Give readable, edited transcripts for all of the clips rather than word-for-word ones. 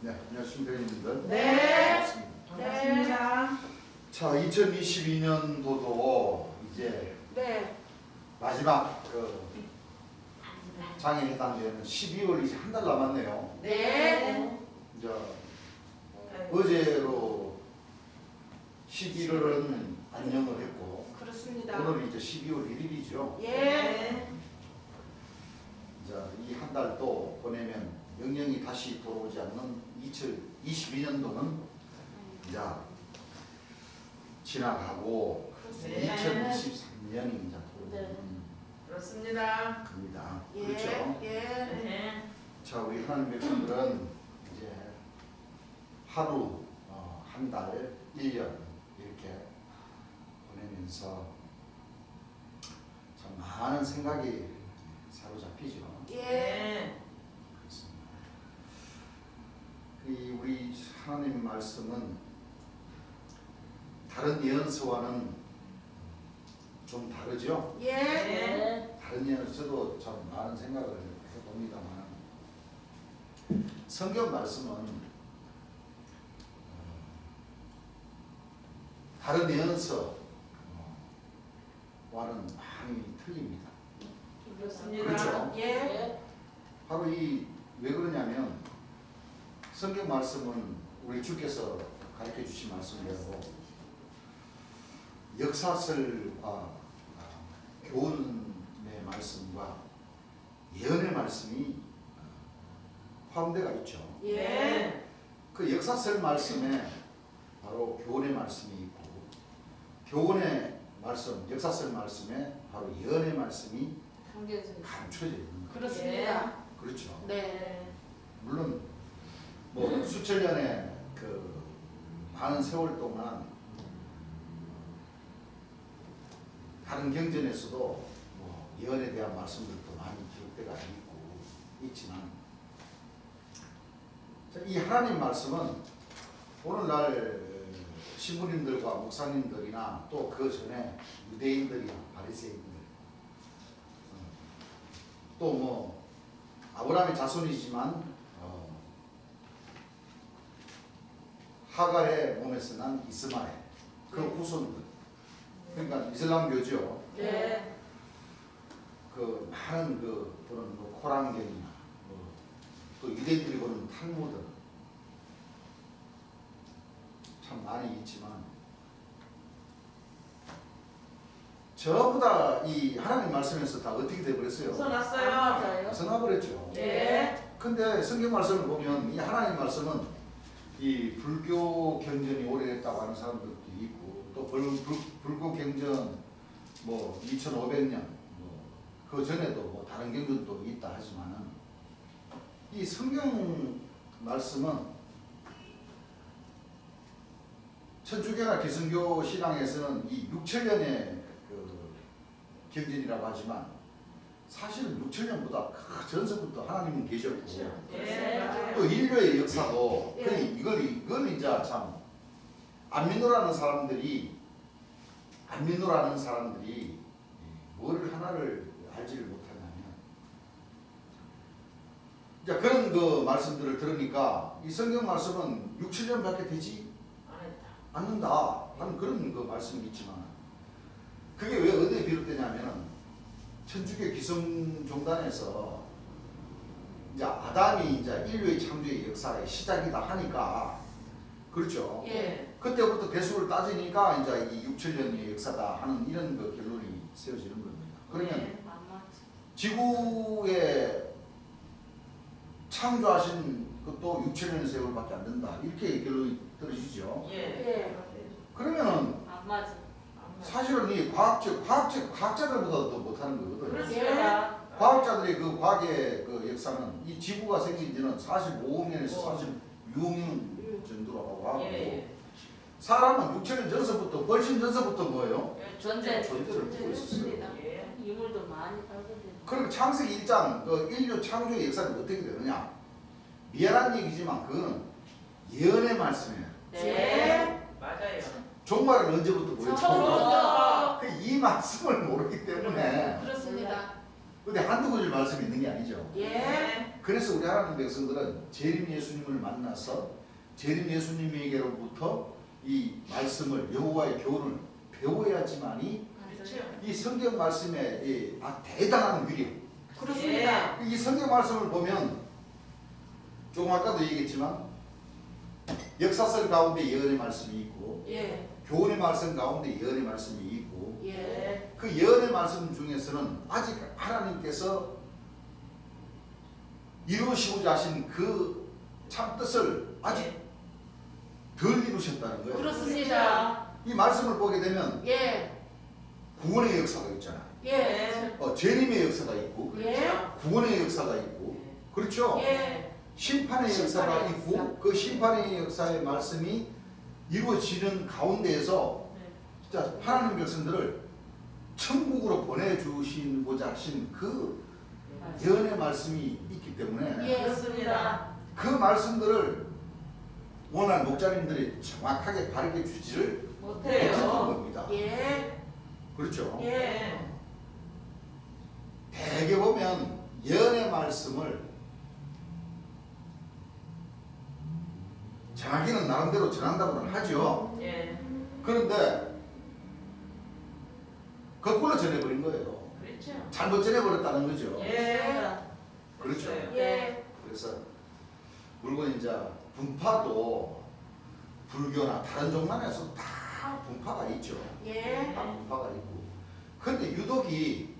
네, 안녕하십니까 회원님들. 네. 반갑습니다. 자, 2022년도도 이제 네. 마지막 장에 해당되는 12월 이제 한 달 남았네요. 네. 이제 어제로 11월은 안녕을 했고 그렇습니다. 오늘은 이제 12월 1일이죠. 예. 이제 이 한 달 또 보내면 영영이 다시 돌아오지 않는 2022년도는 이제 지나가고 그렇습니다. 2023년이 이제 네. 그렇습니다. 돌아옵니다. 예. 그렇죠? 예. 네. 자, 우리 하나님 백성들은 이제 하루, 한 달, 1년 이렇게 보내면서 참 많은 생각이 사로잡히죠. 예. 네. 그렇습니다. 이 우리 하나님 말씀은 다른 예언서와는 좀 다르죠. 예. 네. 다른 예언서도 참 많은 생각을 해봅니다만 성경 말씀은 다른 예언서와는 많이 틀립니다. 그렇습니다. 그렇죠. 예. 바로 왜 그러냐면 성경 말씀은 우리 주께서 가르쳐 주신 말씀대로 역사설과 교훈의 말씀과 예언의 말씀이 포함되어 있죠. 예. 그 역사설 말씀에 바로 교훈의 말씀이 있고 교훈의 말씀, 역사설 말씀에 바로 예언의 말씀이 감춰져 있는 거예요. 그렇습니다. 그렇죠. 네. 물론 뭐 수천 년의 그 많은 세월 동안 다른 경전에서도 뭐 예언에 대한 말씀들도 많이 기록되어 있고 있지만 이 하나님 말씀은 오늘날 신부님들과 목사님들이나 또 그 전에 유대인들이나 바리새인들 또 뭐 아브라함의 자손이지만 하갈의 몸에서 난 이스마엘 그 후손들 그러니까 이슬람교죠. 네. 그 많은 또는 코란경이나 또 유대인들이 보는 탈무드 참 많이 있지만 전부 다 이 하나님 말씀에서 다 어떻게 되어버렸어요? 벗어났어요. 벗어나버렸죠. 예. 근데 성경 말씀을 보면 이 하나님 말씀은 이 불교 경전이 오래됐다고 하는 사람들도 있고 또 불교 경전 뭐 2500년 그 전에도 뭐 다른 경전도 있다 하지만은 이 성경 말씀은 천주교나 기성교 신앙에서는 이 6천년의 경전이라고 하지만 사실은 6천년보다 그 전서부터 하나님은 계셨고 예. 또 인류의 역사도 예. 이걸 이제 참 안 믿노라는 사람들이 뭘 하나를 알지를 못하냐면 이제 그런 그 말씀들을 들으니까 이 성경 말씀은 6, 7년밖에 되지 않는다 하는 그런 그 말씀이 있지만 그게 왜 어디에 비롯되냐면 천주교 기성종단에서 이제 아담이 이제 인류의 창조의 역사의 시작이다 하니까 그렇죠. 예. 그때부터 대수를 따지니까 이제 이 6, 7년의 역사다 하는 이런 그 결론이 세워지는 겁니다. 그러면 지구에 창조하신 것도 6, 7년의 세월밖에 안 된다 이렇게 결론이 떨어지죠. 예. 그러면은 안 맞아. 사실은 이 과학자들보다도 못하는 거거든요. 그렇습니다. 과학자들의 그 과학의 그 역사는 이 지구가 생긴 지는 45억 년에서 46억 년 정도라고 하고 사람은 6천년 전서부터 훨씬 전서부터 뭐예요? 존재를 보고 있었어요. 예. 유물도 많이 발견되고. 그리고 창세기 1장 그 인류 창조의 역사는 어떻게 되느냐? 미안한 얘기지만 그거는 예언의 말씀이에요. 네. 맞아요. 종말은 언제부터 보였죠? 처음부터. 이 말씀을 모르기 때문에 그렇습니다. 근데 한두 구절 말씀이 있는 게 아니죠. 예. 그래서 우리 하나님 백성들은 재림 예수님을 만나서 재림 예수님에게로부터 이 말씀을 여호와의 교훈을 배워야지만이 그렇죠. 이 성경 말씀의 이 대단한 위력. 그렇습니다. 이 성경 말씀을 보면 조금 아까도 얘기했지만 역사설 가운데 예언의 말씀이 있고 예. 교훈의 말씀 가운데 예언의 말씀이 있고 예. 그 예언의 말씀 중에서는 아직 하나님께서 이루시고자 하신 그 참 뜻을 아직 덜 이루셨다는 거예요. 그렇습니다. 이 말씀을 보게 되면 예. 구원의 역사가 있잖아요. 예. 재림의 역사가 있고 예. 구원의 역사가 있고 그렇죠. 예. 심판의 역사가 심판의 있고 역사. 그 심판의 역사의 말씀이 이루어지는 가운데에서 네. 진짜 하나님 백성들을 천국으로 보내주시고자 하신 그 예언의 말씀이 있기 때문에 예. 그렇습니다. 그 말씀들을 오늘 목자님들이 정확하게 가르쳐 주지를 못해요. 못했던 겁니다. 예. 그렇죠. 예. 대개 보면 예언의 말씀을 정확히는 나름대로 전한다고는 하죠. 예. 그런데 거꾸로 전해버린 거예요. 그렇죠. 잘못 전해버렸다는 거죠. 예. 그렇죠. 예. 그래서 물론 이제 분파도 불교나 다른 종만에서 다 분파가 있죠. 예. 다 분파가 있고. 그런데 유독이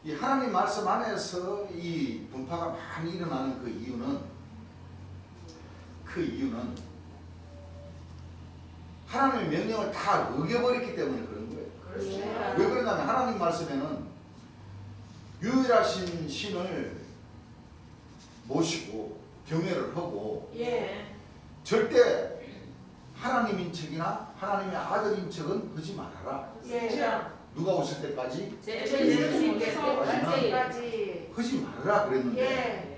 이 하나님 말씀 안에서 이 분파가 많이 일어나는 그 이유는 하나님의 명령을 다 어겨버렸기 때문에 그런 거예요. 그렇습니다. 왜 그러냐면 하나님 말씀에는 유일하신 신을 모시고 경외를 하고 예. 절대 하나님인 척이나 하나님의 아들인 척은 하지 말아라. 예. 누가 오실 때까지 예수님께서까지. 하지 말아라 그랬는데 예.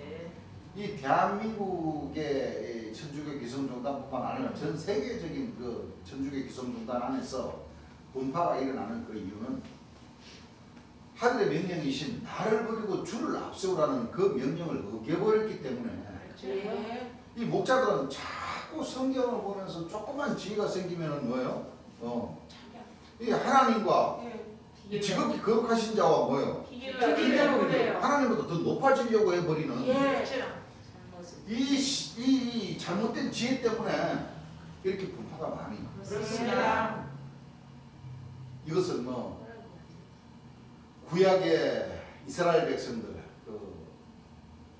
이 대한민국의 천주교 기성종단뿐만 아니라 전 세계적인 그 천주교 기성종단 안에서 분파가 일어나는 그 이유는 하늘의 명령이신 나를 버리고 주를 앞세우라는 그 명령을 어겨버렸기 때문에 예. 이 목자들은 자꾸 성경을 보면서 조그만 지혜가 생기면은 뭐예요? 이 하나님과 이 지극히 거룩하신 자와 뭐예요? 비교를 하나님보다 더 높아지려고 해버리는 예. 이 잘못된 지혜 때문에 이렇게 분파가 많이. 그렇습니다. 이것은 뭐 구약의 이스라엘 백성들 그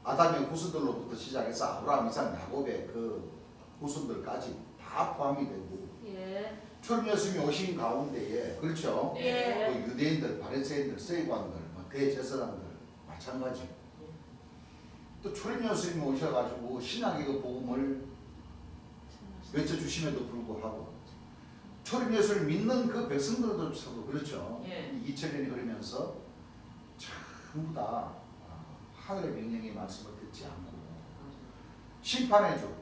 아담의 후손들로부터 시작해서 아브라함, 이삭, 야곱의 그 후손들까지 다 포함이 되고 예. 초림 예수님이 오신 가운데에 그렇죠. 예. 그 유대인들, 바리새인들, 서기관들, 뭐 대제사장들 마찬가지. 또 초림 예수님이 오셔가지고 신약의 그 복음을 외쳐주심에도 불구하고 초림 예수를 믿는 그 백성들조차도 그렇죠. 예. 2000년이 흐르면서 전부 다 하늘의 명령의 말씀을 듣지 않고 심판의 주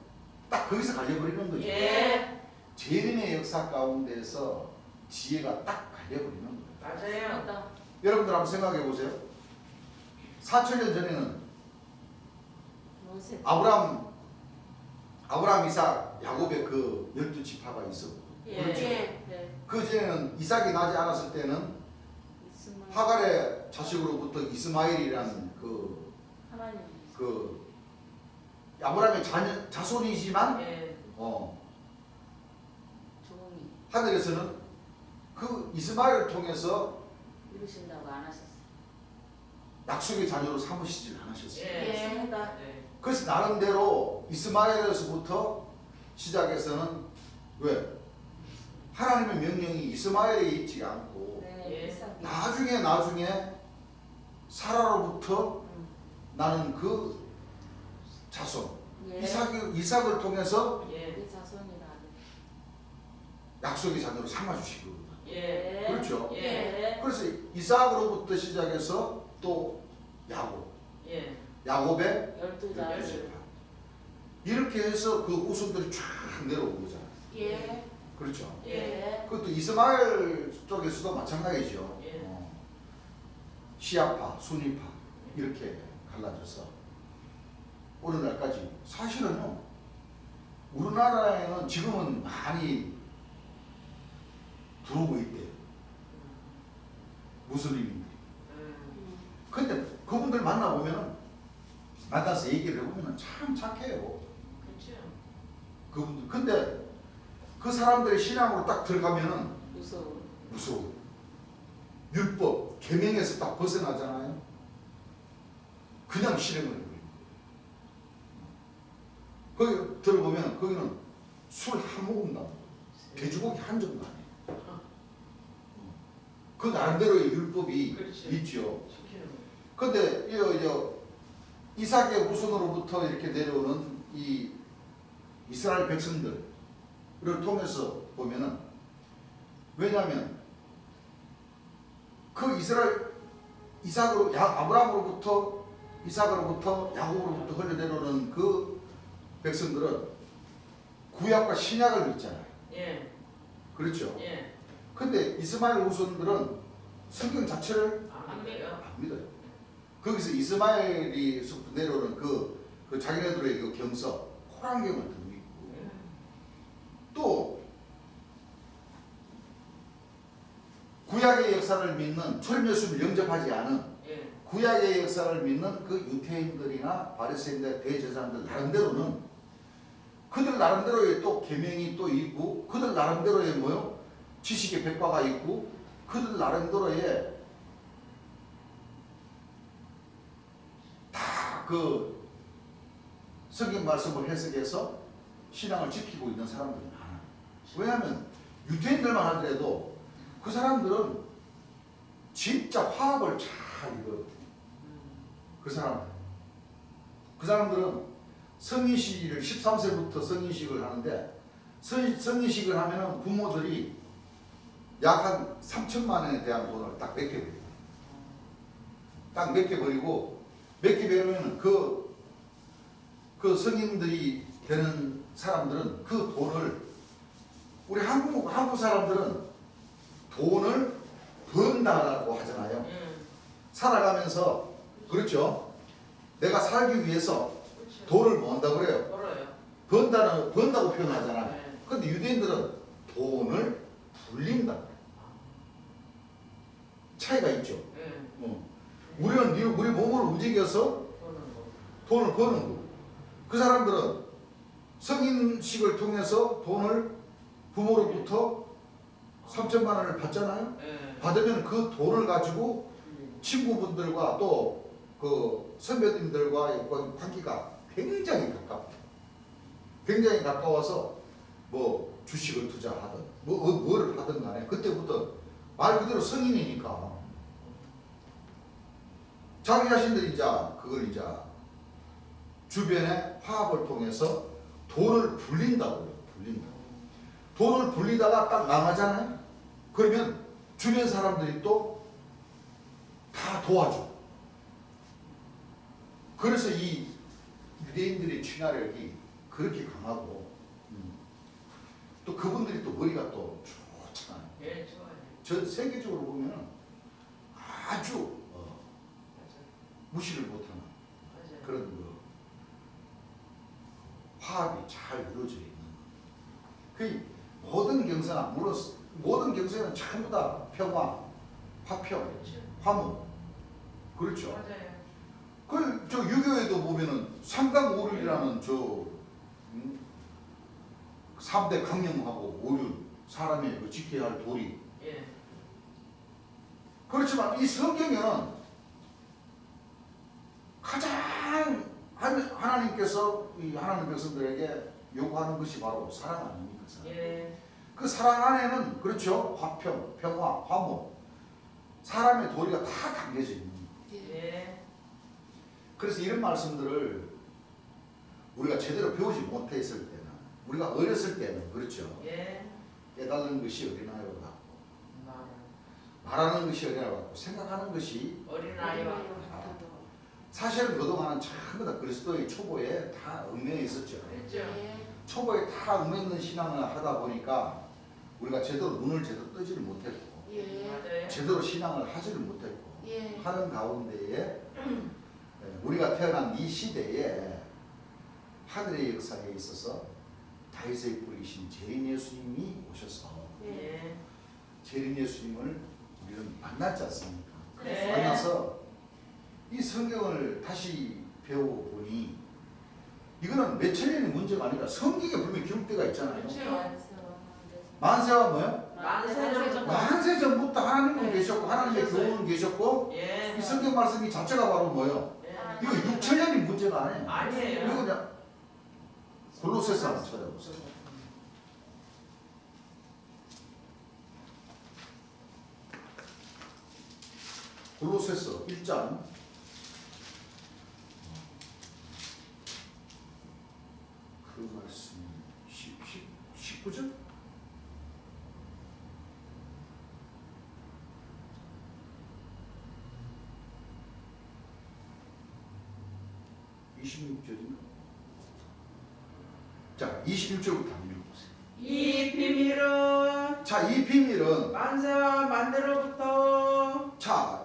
딱 거기서 갈려버리는 거죠. 예. 재림의 역사 가운데서 지혜가 딱 갈려버리는 거예요. 맞아요. 여러분들 한번 생각해 보세요. 4000년 전에는 모세. 아브라함, 이삭, 야곱의 그 12지파가 있었고 예. 그렇죠. 예. 그 전에는 이삭이 나지 않았을 때는 이스마엘. 하갈의 자식으로부터 이스마엘이라는 하나님. 그 아브라함의 자손이지만 예. 종이 하늘에서는 그 이스마엘을 통해서 이루신다고 안 하셨어. 약속의 자녀로 삼으시질 않으셨어요. 예. 그래서 나름대로 이스마엘에서부터 시작해서는 왜? 하나님의 명령이 이스마엘에게 있지 않고 네. 예. 이삭이. 나중에 사라로부터 나는 그 자손 예. 이삭을 통해서 예. 이 자손이라. 약속의 자녀로 삼아주시거든요. 예. 그렇죠. 예. 그래서 이삭으로부터 시작해서 또 야곱, 예. 야곱의 12자손. 이렇게 해서 그 후손들이 쫙 내려오는 거잖아요. 예. 그렇죠. 예. 그것도 이스마엘 쪽에서도 마찬가지죠. 예. 시아파, 순위파 이렇게 갈라져서 오늘날까지 사실은요 우리나라에는 지금은 많이 들어오고 있대요. 무슬림인들이. 근데 그분들 만나보면은 만나서 얘기를 해보면은 참 착해요. 그렇죠. 그분들. 근데 그 사람들의 신앙으로 딱 들어가면은 무서워. 율법, 계명에서 딱 벗어나잖아요. 그냥 실행을 해버려요. 거기 들어보면 거기는 술 한 모금도 안 먹어요. 돼지고기 한 점도 안 해요. 그 나름대로의 율법이 그렇지. 있죠. 시키는 거. 근데 이삭의 후손으로부터 이렇게 내려오는 이 이스라엘 백성들을 통해서 보면은 왜냐하면 그 아브라함으로부터 이삭으로부터 야곱으로부터 흘러내려오는 그 백성들은 구약과 신약을 믿잖아요. 예. 그렇죠. 예. 근데 이스마엘 후손들은 성경 자체를 안 믿어요. 안 믿어요. 거기서 이스마엘이 내려오는 그 자기네들의 그 경서 코란경을 더 믿고 또 구약의 역사를 믿는 철몇을 영접하지 않은 예. 구약의 역사를 믿는 그 유태인들이나 바리새인들 대제사장들 나름대로는 그들 나름대로의 또 계명이 또 있고 그들 나름대로의 지식의 백과가 있고 그들 나름대로의 다 그 성경 말씀을 해석해서 신앙을 지키고 있는 사람들이 많아요. 왜냐하면 유태인들만 하더라도 그 사람들은 진짜 화합을 잘 이뤄요. 그 사람들은 성인식을 13세부터 성인식을 하는데 성인식을 하면은 부모들이 약 한 3천만 원에 대한 돈을 딱 맡겨버려요. 딱 맡겨버리고 맡겨버리면 그 성인들이 되는 사람들은 그 돈을 우리 한국 사람들은 돈을 번다라고 하잖아요. 살아가면서 그렇죠. 내가 살기 위해서 그렇죠. 돈을 번다고 그래요. 벌어요. 번다고 표현하잖아요. 네. 근데 유대인들은 돈을 불린다. 차이가 있죠. 예. 우리는 우리 몸을 움직여서 버는 거. 돈을 버는 거고 그 사람들은 성인식을 통해서 돈을 부모로부터 3천만 원을 받잖아요. 예. 받으면 그 돈을 가지고 친구분들과 또 그 선배님들과의 관계가 굉장히 가깝다. 굉장히 가까워서 뭐 주식을 투자하든 뭐를 하든 간에 그때부터 말 그대로 성인이니까 자기 자신들이 이제 그걸 이제 주변의 화합을 통해서 돈을 불린다고요. 돈을 불리다가 딱 망하잖아요. 그러면 주변 사람들이 또 다 도와줘. 그래서 이 유대인들의 친화력이 그렇게 강하고 또 그분들이 또 머리가 또 좋잖아요. 예, 좋아요. 전 세계적으로 보면 아주 맞아요. 무시를 못하는 맞아요. 그런 화합이 잘 이루어져 있는 그 모든 경사나 물론 모든 경사는 전부 다 평화, 화평, 그렇죠. 화목 그렇죠. 맞아요. 저 유교에도 보면은 삼강오륜이라는 3대 강령하고 오륜 사람의 그 지켜야 할 도리. 예. 그렇지만 이 성경에는 가장 하나님께서 이 하나님 백성들에게 요구하는 것이 바로 사랑 아닙니까? 예. 그 사랑 안에는 그렇죠. 화평, 평화, 화목 사람의 도리가 다 담겨져 있는 거예요. 예. 그래서 이런 말씀들을 우리가 제대로 배우지 못했을 때는 우리가 어렸을 때는 그렇죠. 예. 깨달는 것이 어린아이와 같고 말하는 것이 어린아이와 같고 생각하는 것이 어린아이와 사실은 그동안은 전부 다 그리스도의 초보에 다 얽매여 있었죠. 그렇죠. 초보에 다 얽매여 있는 신앙을 하다 보니까 우리가 제대로 눈을 제대로 뜨지를 못했고 맞아요. 제대로 신앙을 하지를 못했고 하는 가운데에 우리가 태어난 이 시대에 하늘의 역사에 있어서 다윗의 뿌리신 재림 예수님이 오셔서 예. 재림 예수님을 우리는 만났지 않습니까? 네. 만나서 이 성경을 다시 배우고 보니 이거는 몇천 년의 문제가 아니라 성경에 분명히 기록 때가 있잖아요. 그렇죠. 만세와 뭐요? 만세전부터. 만세 전부터 하나님은 네. 계셨고 하나님의 계셨어요. 교훈은 계셨고 예. 이 성경 말씀이 자체가 바로 뭐요? 예. 이거 6천 년의 문제가 아니에요. 아니에요. 이거 그냥 골로새서 한번 찾아보세요. 골로새서 1장 그 말씀 19절? 자, 21절부터 한번 읽어보세요. 이 비밀은 자, 이 비밀은 만세와 만대로부터 자,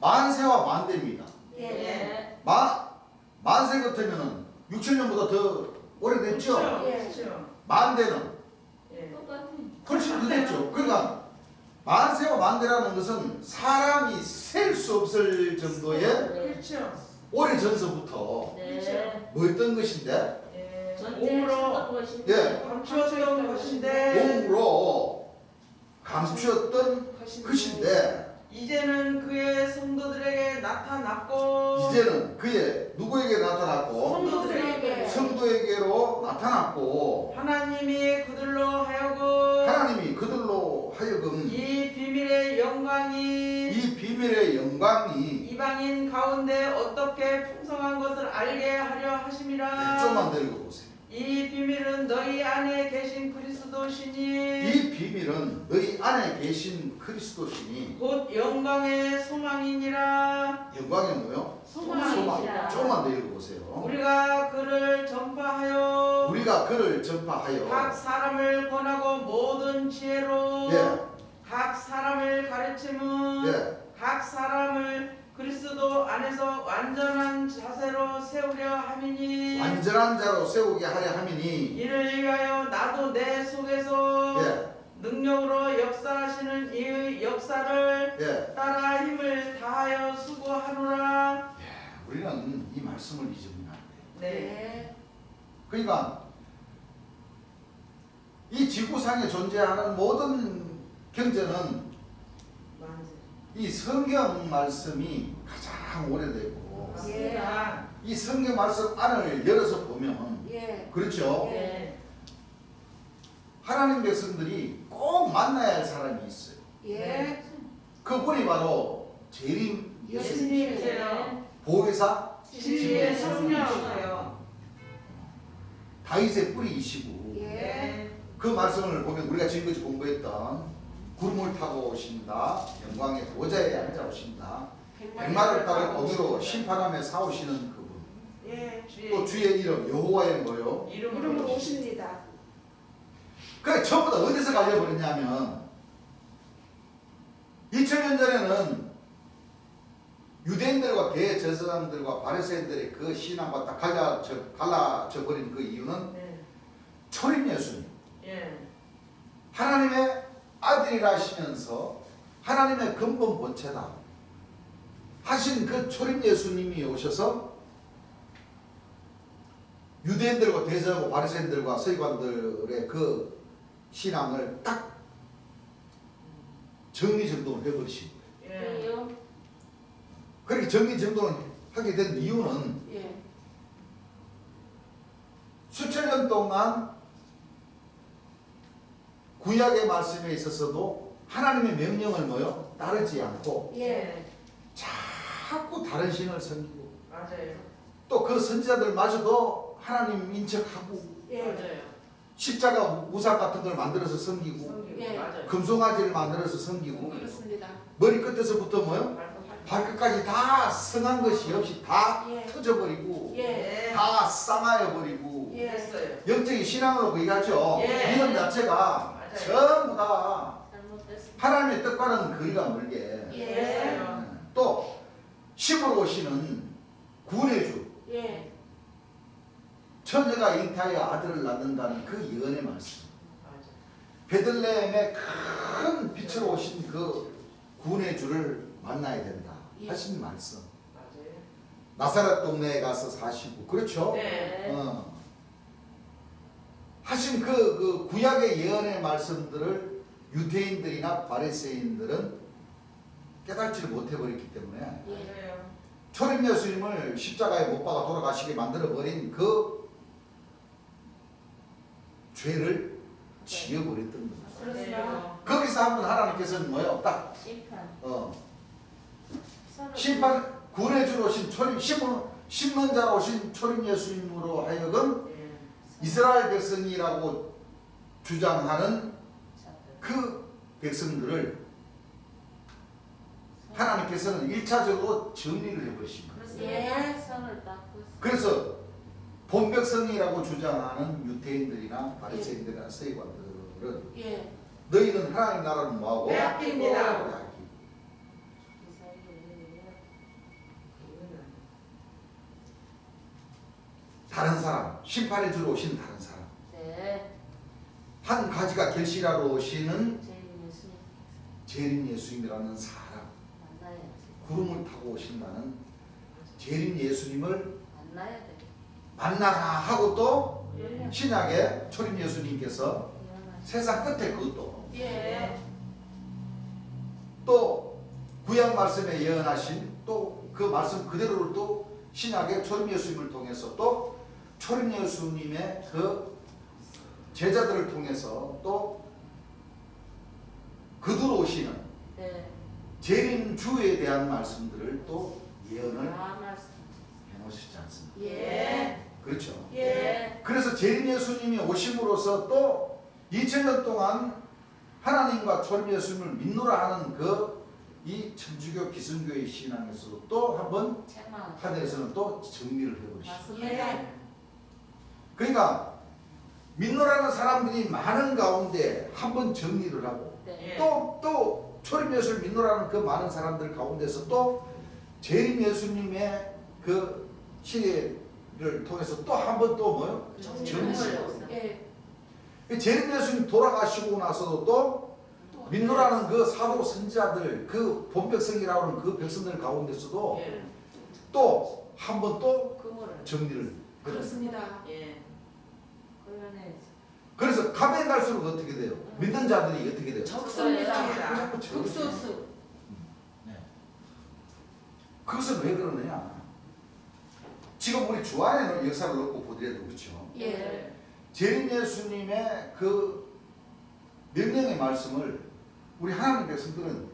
만세와 만대입니다. 예. 만세 같으면은 6천 년보다 더 오래됐죠? 그렇죠. 만대는 예. 똑같은. 훨씬 더 됐죠. 그러니까 만세와 만대라는 것은 사람이 셀 수 없을 정도의 그렇죠. 오래 전서부터 네. 뭐였던 것인데 예. 전쟁 몸으로 했던 것인데. 예. 감추었던 것인데 몸으로 감추었던 것인데 이제는 그의 성도들에게 나타났고 이제는 그의 누구에게 나타났고 성도들에게 성도에게로 나타났고 하나님이 그들로 하여금 하나님이 그들로 하여금 이 비밀의 영광이 이 비밀의 영광이 이방인 가운데 어떻게 풍성한 것을 알게 하려 하심이라. 좀만 더 읽어보세요. 이 비밀은 너희 안에 계신 그리스도시니 이 비밀은 너희 안에 계신 그리스도시니 곧 영광의 소망이니라. 영광이 뭐요? 소망이시라. 조금만 더 읽어보세요. 우리가 그를 전파하여 우리가 그를 전파하여 각 사람을 권하고 모든 지혜로 예, 각 사람을 가르침은 예, 각 사람을 그리스도 안에서 완전한 자세로 세우려 함이니 완전한 자로 세우게 하려 함이니 이를 위하여 나도 내 속에서 예, 능력으로 역사하시는 이 역사를 예. 따라 힘을 다하여 수고하노라. 우리는 이 말씀을 잊으면 안 돼요. 네. 그러니까 이 지구상에 존재하는 모든 경제는 만세. 이 성경 말씀이 가장 오래되고 맞습니다. 이 성경 말씀 안을 열어서 보면 예. 그렇죠. 예. 하나님 백성들이 꼭 만나야 할 사람이 있어요. 예. 그분이 바로 재림 예수님이세요. 보혜사 진리의 성령이시죠. 성령이세요. 다윗의 뿌리이시고 네. 그 말씀을 보면 우리가 지금까지 공부했던 구름을 타고 오신다, 영광의 보좌에 앉아 오신다, 백마를 타고 거기로 심판함에 사오시는 그분, 예. 또 주의 이름 여호와의 뭐요? 이름으로 오십니다. 그래 전부 다 어디서 갈려버렸냐면 2000년 전에는 유대인들과 대제사장들과 바리새인들의 그 신앙과 딱 갈라져 버린 그 이유는 네. 초림 예수님, 예. 하나님의 아들이라시면서 하나님의 근본 본체다 하신 그 초림 예수님이 오셔서 유대인들과 대제사장과 바리새인들과 서기관들의 그 신앙을 딱 정리정돈을 해버리신 거예요. 예. 그래요? 그렇게 정리정돈을 하게 된 이유는 예. 수천 년 동안 구약의 말씀에 있어서도 하나님의 명령을 뭐요? 따르지 않고 예. 자꾸 다른 신을 섬기고 맞아요. 또 그 선지자들마저도 하나님 인척하고 맞아요. 십자가 우상 같은 걸 만들어서 섬기고 성경. 예. 맞아요. 금송아지를 만들어서 섬기고 그렇습니다. 머리 끝에서부터 뭐요? 발끝까지 다 성한 것이 없이 다 예. 터져버리고 예. 다 쌍하여버리고 예. 했어요. 영적인 신앙으로 얘기하죠. 예. 이런 자체가 맞아요. 전부 다 잘못됐습니다. 하나님의 뜻과는 거리가 멀게 예. 했어요. 또 심으로 오시는 구원해주 예. 처녀가 잉타하여 아들을 낳는다는 그 예언의 말씀. 맞아. 베들레헴의 큰 빛으로 오신 그 구원의 주를 만나야 된다 예. 하신 말씀. 맞아요. 나사렛 동네에 가서 사시고 그렇죠? 네. 하신 그 구약의 예언의 말씀들을 유대인들이나 바리새인들은 깨닫지를 못해버렸기 때문에 맞아요. 초림 예수님을 십자가에 못 박아 돌아가시게 만들어버린 그 죄를 지어버렸던 겁니다. 그렇습니다. 거기서 한번 하나님께서는 뭐예요? 딱 심판. 심판 구원해 주러 오신 초림 심는 자로 오신 초림 예수님으로 하여금 네. 이스라엘 백성이라고 주장하는 그 백성들을 하나님께서는 1차적으로 정리를 해버리십니다. 예. 선을 닦고. 그래서 본백성이라고 주장하는 유대인들이나 바리새인들이나 서기관들은 예. 너희는 하나님 나라는 뭐하고? 빼앗깁니다. 빼앗기고. 다른 사람, 심판해 주러 오신 다른 사람. 네. 한 가지가 결실하러 오시는 제일 예수님 재림 예수님이라는 사람. 만나야지. 구름을 타고 오신다는 재림 예수님을 만나야 돼. 만나라 하고 또 예. 신약의 초림 예수님께서 미안하지. 세상 끝에 그것도 예. 또 구약 말씀에 예언하신 또 그 말씀 그대로를 또 신약의 초림 예수님을 통해서 또 초림 예수님의 그 제자들을 통해서 또 그들로 오시는 네. 재림 주에 대한 말씀들을 또 예언을 아 말씀. 해놓으시지 않습니까? 예. 그렇죠. 예. 그래서 재림 예수님이 오심으로써 또 2000년 동안 하나님과 초림 예수님을 믿노라 하는 그 이 천주교 기성교의 신앙에서도 또 한번 책망. 하늘에서는 또 정리를 해버리십니다. 맞습니다. 그러니까 믿노라는 사람들이 많은 가운데 한번 정리를 하고 네. 또 초림 예수를 믿노라는 그 많은 사람들 가운데서 또 재림 예수님의 그 시대를 통해서 또 한번 또 뭐요? 정리를. 예. 재림 예수님 돌아가시고 나서도 또 믿노라는 그 사도 선지자들 그 본백성이라고 하는 그 백성들 가운데서도 예. 또 한 번 또 그물을. 정리를. 그렇습니다. 예. 그러네. 그래서 가면 갈수록 어떻게 돼요? 믿는 자들이 어떻게 돼요? 적습니다. 자꾸 적어져요. 극소수. 네. 그것은 왜 그러느냐? 지금 우리 주 안에는 역사를 놓고 보더라도 그렇죠. 예. 재림 예수님의 그 명령의 말씀을 우리 하나님 백성들은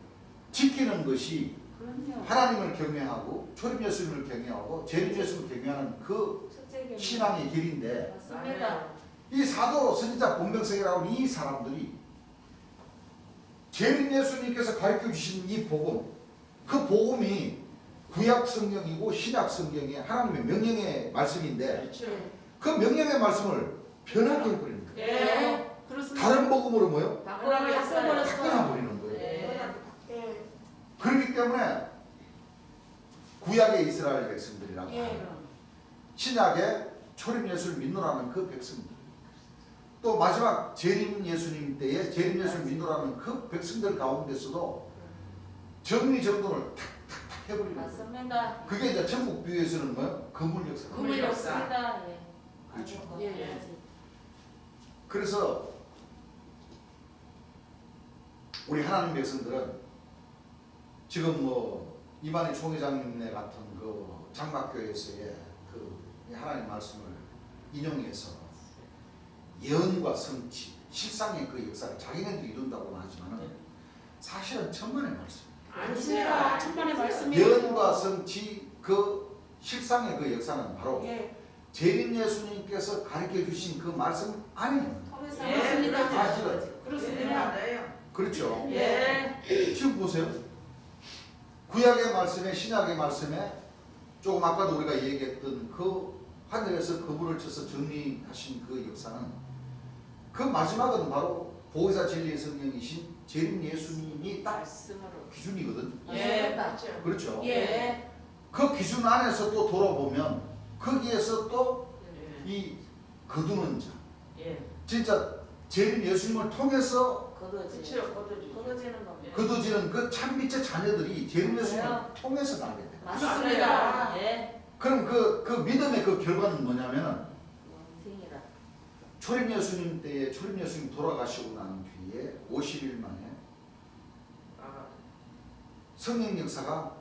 지키는 것이 그럼요. 하나님을 경외하고 초림 예수님을 경외하고 재림 예수님을 경외하는 그 첫째 계명. 신앙의 길인데 맞습니다. 이 사도 선지자 본백성이라고 하는 이 사람들이 재림 예수님께서 가르쳐 주신 이 복음 그 복음이 구약 성경이고 신약 성경의 하나님의 명령의 말씀인데 그렇죠. 그 명령의 말씀을 변하게 해버리는 거예요. 예. 그렇습니다. 다른 복음으로 뭐요? 바꾸라고 바꿔놔 했어요. 버리는 거예요. 예. 그렇기 때문에 구약의 이스라엘 백성들이라고 예. 신약의 초림 예수를 믿노라는 그 백성들 또 마지막 재림 예수님 때에 재림 예수를 믿노라는 그 백성들 가운데서도 정리정돈을 탁탁탁 해버리는 거예요. 맞습니다. 그게 이제 천국 비유에서는 뭐예요? 거물 역사. 그물 역사입니다. 예. 그렇죠. 예. 그래서 우리 하나님 백성들은 지금 뭐 이만희 총회장님네 같은 그 장막교회에서의 그 하나님 말씀을 인용해서 예언과 성취, 실상의 그 역사를 자기네들이 이룬다고는 하지만은 사실은 천만의 말씀. 아니세요. 천만의 말씀이에요. 예언과 성취 그 실상의 그 역사는 바로 예. 재림 예수님께서 가르쳐 주신 그 말씀 아니에요. 통해서 예. 맞습니다. 사실은 예. 그렇습니다. 맞아요. 그렇죠. 예. 지금 보세요. 구약의 말씀에 신약의 말씀에 조금 아까도 우리가 얘기했던 그 하늘에서 그물을 쳐서 정리하신 그 역사는 그 마지막은 바로 보혜사 진리의 성령이신 재림 예수님이 딱 말씀으로. 기준이거든. 예. 맞습니다. 그렇죠. 그렇죠. 예. 그 기준 안에서 또 돌아보면 거기에서 또 이 거두는 자, 예. 진짜 재림 예수님을 통해서 거두지. 그렇죠. 거두지. 거두지는 거. 거두지는 그 참빛의 자녀들이 재림 예수님을 그래요? 통해서 나게 돼. 맞습니다. 예. 그럼 그 믿음의 그 결과는 뭐냐면은 원생이다. 초림 예수님 때에 초림 예수님 돌아가시고 난 뒤에 50일 만에 아, 성령 역사가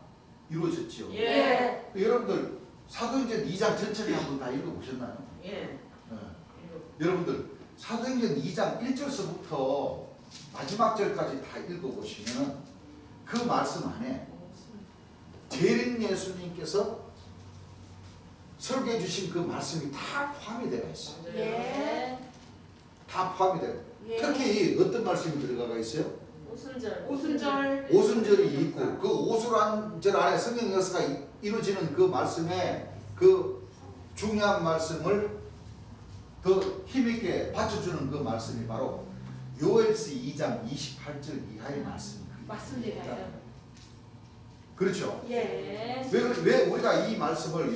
이루어졌지요. 예. 여러분들 사도행전 2장 전체를 한번 다 읽어보셨나요? 예. 네. 이거 여러분들 사도행전 2장 1절서부터 마지막 절까지 다 읽어보시면 그 말씀 안에 재림 예수님께서 설계해 주신 그 말씀이 다 포함이 되어 있어요. 맞아요. 예. 다 포함이 돼요. 예. 특히 어떤 말씀이 들어가 있어요? 오순절. 오순절. 오순절이 있고 그 오순절 안에 성령 역사가 이루어지는 그 말씀에 그 중요한 말씀을 더 힘있게 받쳐주는 그 말씀이 바로 요엘서 2장 28절 이하의 말씀입니다. 맞습니다. 그렇죠? 예. 왜 우리가 이 말씀을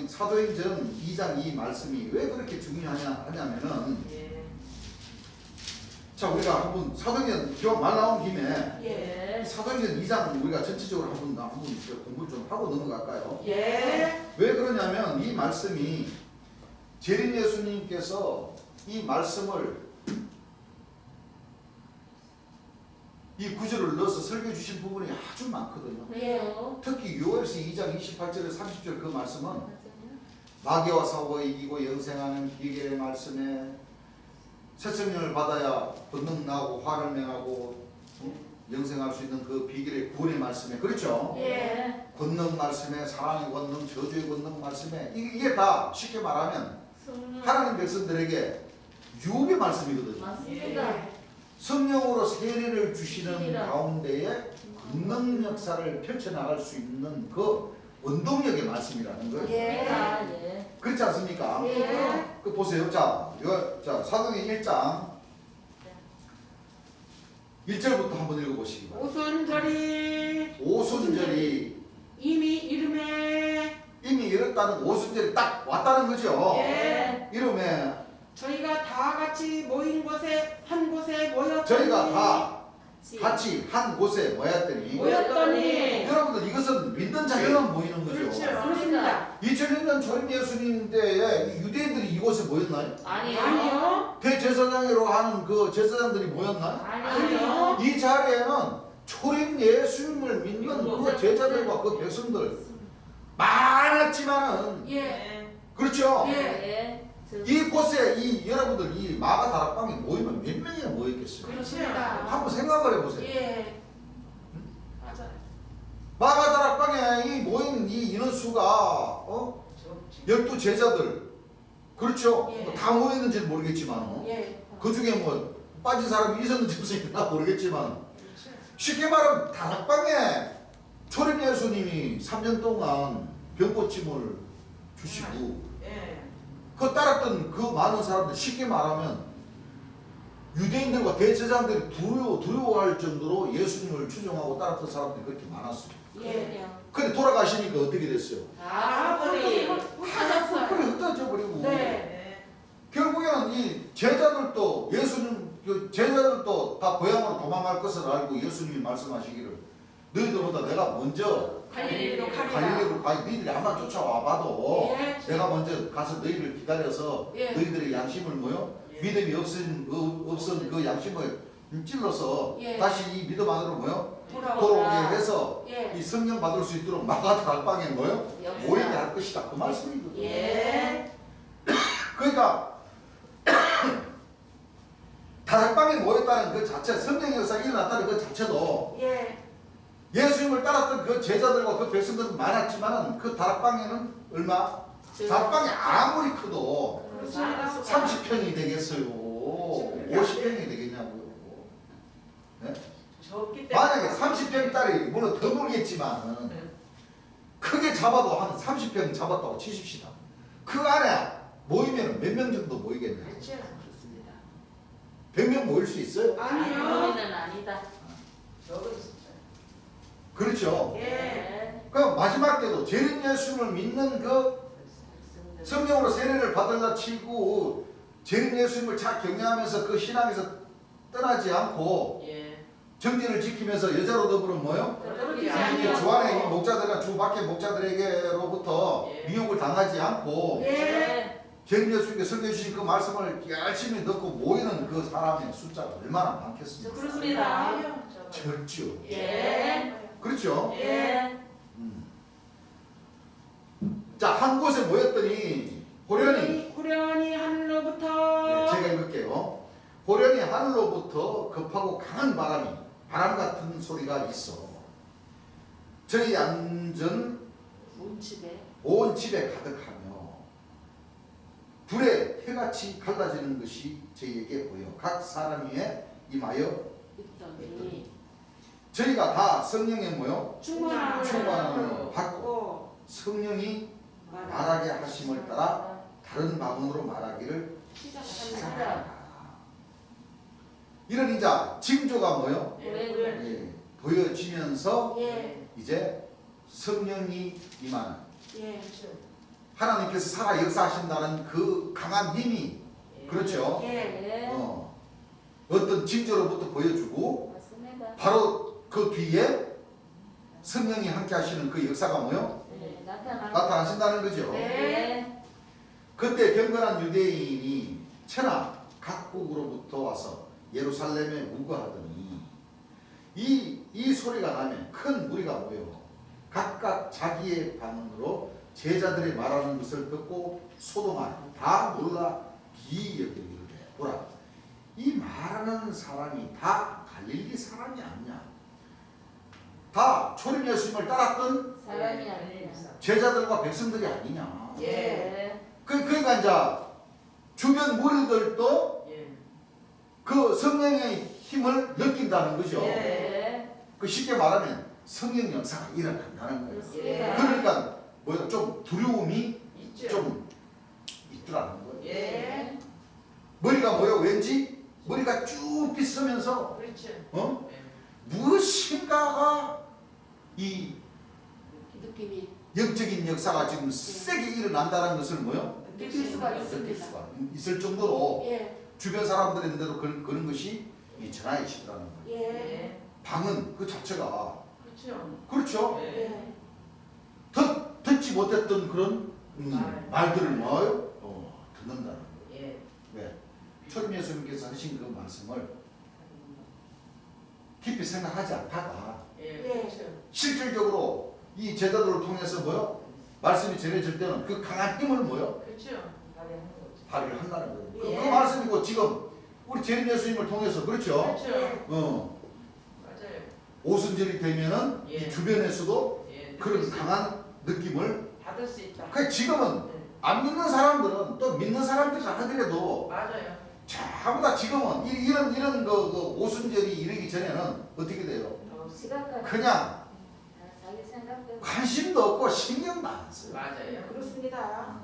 사도행전 2장 이 말씀이 왜 그렇게 중요하냐면은 예. 자 우리가 한번 사도행전 기왕 말 나온 김에 예. 사도행전 2장 우리가 전체적으로 한번 공부를 좀 하고 넘어갈까요? 예. 왜 그러냐면 이 말씀이 재림 예수님께서 이 말씀을 이 구절을 넣어서 설교해 주신 부분이 아주 많거든요. 왜요? 특히 요엘서 2장 28절에 30절 그 말씀은 맞아요. 마귀와 사고가 이기고 영생하는 비결의 말씀에 새 생명을 받아야 권능 나고 화를 맹하고 영생할 수 있는 그 비결의 구원의 말씀에 그렇죠? 예. 권능 말씀에 사랑의 권능 저주의 권능 말씀에 이게 다 쉽게 말하면 성령. 하나님 백성들에게 유업의 말씀이거든요. 맞습니다. 성령으로 세례를 주시는 주시리라. 가운데에 권능 역사를 펼쳐나갈 수 있는 그 원동력의 말씀이라는 거예요. 예. 그렇지 않습니까? 예. 그 보세요. 자 사도행전 1장 1절부터 한번 읽어보시기 바랍니다. 오순절이 오순절이 이미 이름에 이미 이렇다는 오순절이 딱 왔다는 거죠. 예. 이름에 저희가 다 같이 모인 곳에 한 곳에 모였더니 저희가 다 같이 한 곳에 모였더니 모였더니 여러분들 이것은 믿는 자들만 모이는 거죠. 그렇죠. 그렇습니다. 2000년 초림 예수님 때에 유대인들이 이곳에 모였나요? 아니요. 아니요. 대제사장으로 하는 그 제사장들이 모였나요? 아니요. 이 자리에는 초림 예수님을 믿는 그 제자들과 그 백성들 많았지만은 예. 그렇죠? 예. 이곳에 이 여러분들 이 마가 다락방에 모이면 몇 명이나 모였겠어요? 그렇습니다. 한번 생각을 해보세요. 예. 맞아요. 마가 다락방에 이 모인 이 인원수가 12 제자들 그렇죠? 예. 뭐다 모였는지 는 모르겠지만 예. 그 중에 뭐 빠진 사람이 있었는지 없었는지 모르겠지만 그렇죠. 쉽게 말하면 다락방에 초림 예수님이 3년 동안 병고침을 주시고 예. 그 따랐던 그 많은 사람들 쉽게 말하면 유대인들과 대제사장들이 두려워할 정도로 예수님을 추종하고 따랐던 사람들이 그렇게 많았어요. 예. 근데 돌아가시니까 어떻게 됐어요? 아버리 그래 흩어졌어요. 흩어져 버리고 네. 결국에는 이 제자들도 예수님 그 제자들도 다 고향으로 도망갈 것을 알고 예수님이 말씀하시기를 너희들보다 내가 먼저 갈릴리로 가리라. 갈릴리로 가 너희들이 아마 쫓아와 봐도 예. 내가 먼저 가서 너희를 기다려서 예. 너희들의 양심을 뭐요? 예. 믿음이 없은 그 양심을 찔러서 예. 다시 이 믿음 안으로 뭐요? 돌아오라. 돌아오게 해서 예. 이 성령 받을 수 있도록 마가 다락방에 뭐요? 역사. 모이게 할 것이다. 그 말씀이거든요. 예. 그러니까 다락방에 모였다는 그 자체, 성령 역사가 일어났다는 그 자체도 예. 예수님을 따랐던 그 제자들과 그 백성들은 많았지만 그 다락방에는 얼마? 다락방이 아무리 커도 그렇습니다. 30평이 되겠어요? 50평이 되겠냐고요? 네? 적기 때문에 만약에 30평짜리 물론 더 모르겠지만 크게 잡아도 한 30평 잡았다고 치십시다. 그 안에 모이면 몇 명 정도 모이겠냐? 그렇죠. 그렇습니다. 100명 모일 수 있어요? 아니요. 아버리는 아니다. 적은 진짜. 그렇죠. 예. 그 그럼 마지막 때도 재림 예수님을 믿는 그 성령으로 세례를 받으려 치고 재림 예수님을 잘 경외하면서 그 신앙에서 떠나지 않고 예. 정죄를 지키면서 여자로 더불어 뭐요? 그렇지 이 않아요. 주 안에 이 목자들과 주 밖의 목자들에게로부터 예. 미혹을 당하지 않고 예. 재림 예수님께 설교해 주신 그 말씀을 열심히 듣고 모이는 그 사람의 숫자가 얼마나 많겠습니까? 그렇습니다. 적죠. 예. 그렇죠? 예. 자, 한 곳에 모였더니 호련히 호련히 하늘로부터 네, 제가 읽을게요. 호련히 하늘로부터 급하고 강한 바람 같은 소리가 있어 저희 앉은 문집에 온 집에 가득하며 불에 해같이 갈라지는 것이 저희에게 보여 각 사람 위에 임하여 있더니 저희가 다 성령의 뭐요? 충만함을 받고 성령이 말하게 하심을 따라 다른 방언으로 말하기를 시작하라. 이런 이제 징조가 뭐요? 예, 보여지면서 예. 이제 성령이 임하는 예. 하나님께서 살아 역사하신다는 그 강한 힘이 그렇죠. 예. 어떤 징조로부터 보여주고 맞습니다. 바로 그 뒤에 성령이 함께 하시는 그 역사가 뭐요? 네. 나타나신다는 거죠. 네. 그때 경건한 유대인이 천하 각국으로부터 와서 예루살렘에 우거하더니 이 소리가 나면 큰 무리가 모여 각각 자기의 방언으로 제자들이 말하는 것을 듣고 소동하여 다 놀라 기이하게 보라 이 말하는 사람이 다 갈릴리 사람이 아니냐 다 초림 예수님을 따랐던 사람이 아니라. 제자들과 백성들이 아니냐 예. 그러니까 이제 주변 무리들도 예. 그 성령의 힘을 느낀다는 거죠. 예. 그 쉽게 말하면 성령 역사가 일어난다는 거예요. 그렇습니다. 그러니까 뭐야 좀 두려움이 있죠. 좀 있더라는 거예요. 예. 머리가 뭐요? 왠지 머리가 쭉 빗으면서 그렇죠. 예. 무엇인가가 이 느낌이 영적인 역사가 지금 세게 일어난다는 것을 뭐요? 느낄 수가 느낄 있습니다. 수가 있을 정도로 예. 주변 사람들인데도 그런 것이 이 전하이시더라는 거예요. 예. 방은 그 자체가 그렇죠. 그렇죠. 예. 예. 듣지 못했던 그런 말들을 뭐요? 듣는다는 거예요. 예. 왜? 초림 예수님께서 하신 그 말씀을 깊이 생각하지 않다가 예. 예. 그렇죠. 실질적으로 이 제자들을 통해서 뭐요? 말씀이 전해질 때는 그 강한 힘을 뭐요? 그렇죠. 발휘하는 거죠. 발휘를 한다는 거예요. 예. 그 말씀이고 지금 우리 재림 예수님을 통해서 그렇죠? 그렇죠. 맞아요. 오순절이 되면은 예. 이 주변에서도 예. 그런 강한 느낌을 받을 수 있다. 그 지금은 네. 안 믿는 사람들은 또 믿는 사람들이라 하더라도 맞아요. 전부 다 지금은 이런 그 오순절이 이르기 전에는 어떻게 돼요? 시각까지 그냥 자기 생각대로. 관심도 없고 신경도 안 써요. 맞아요. 그렇습니다.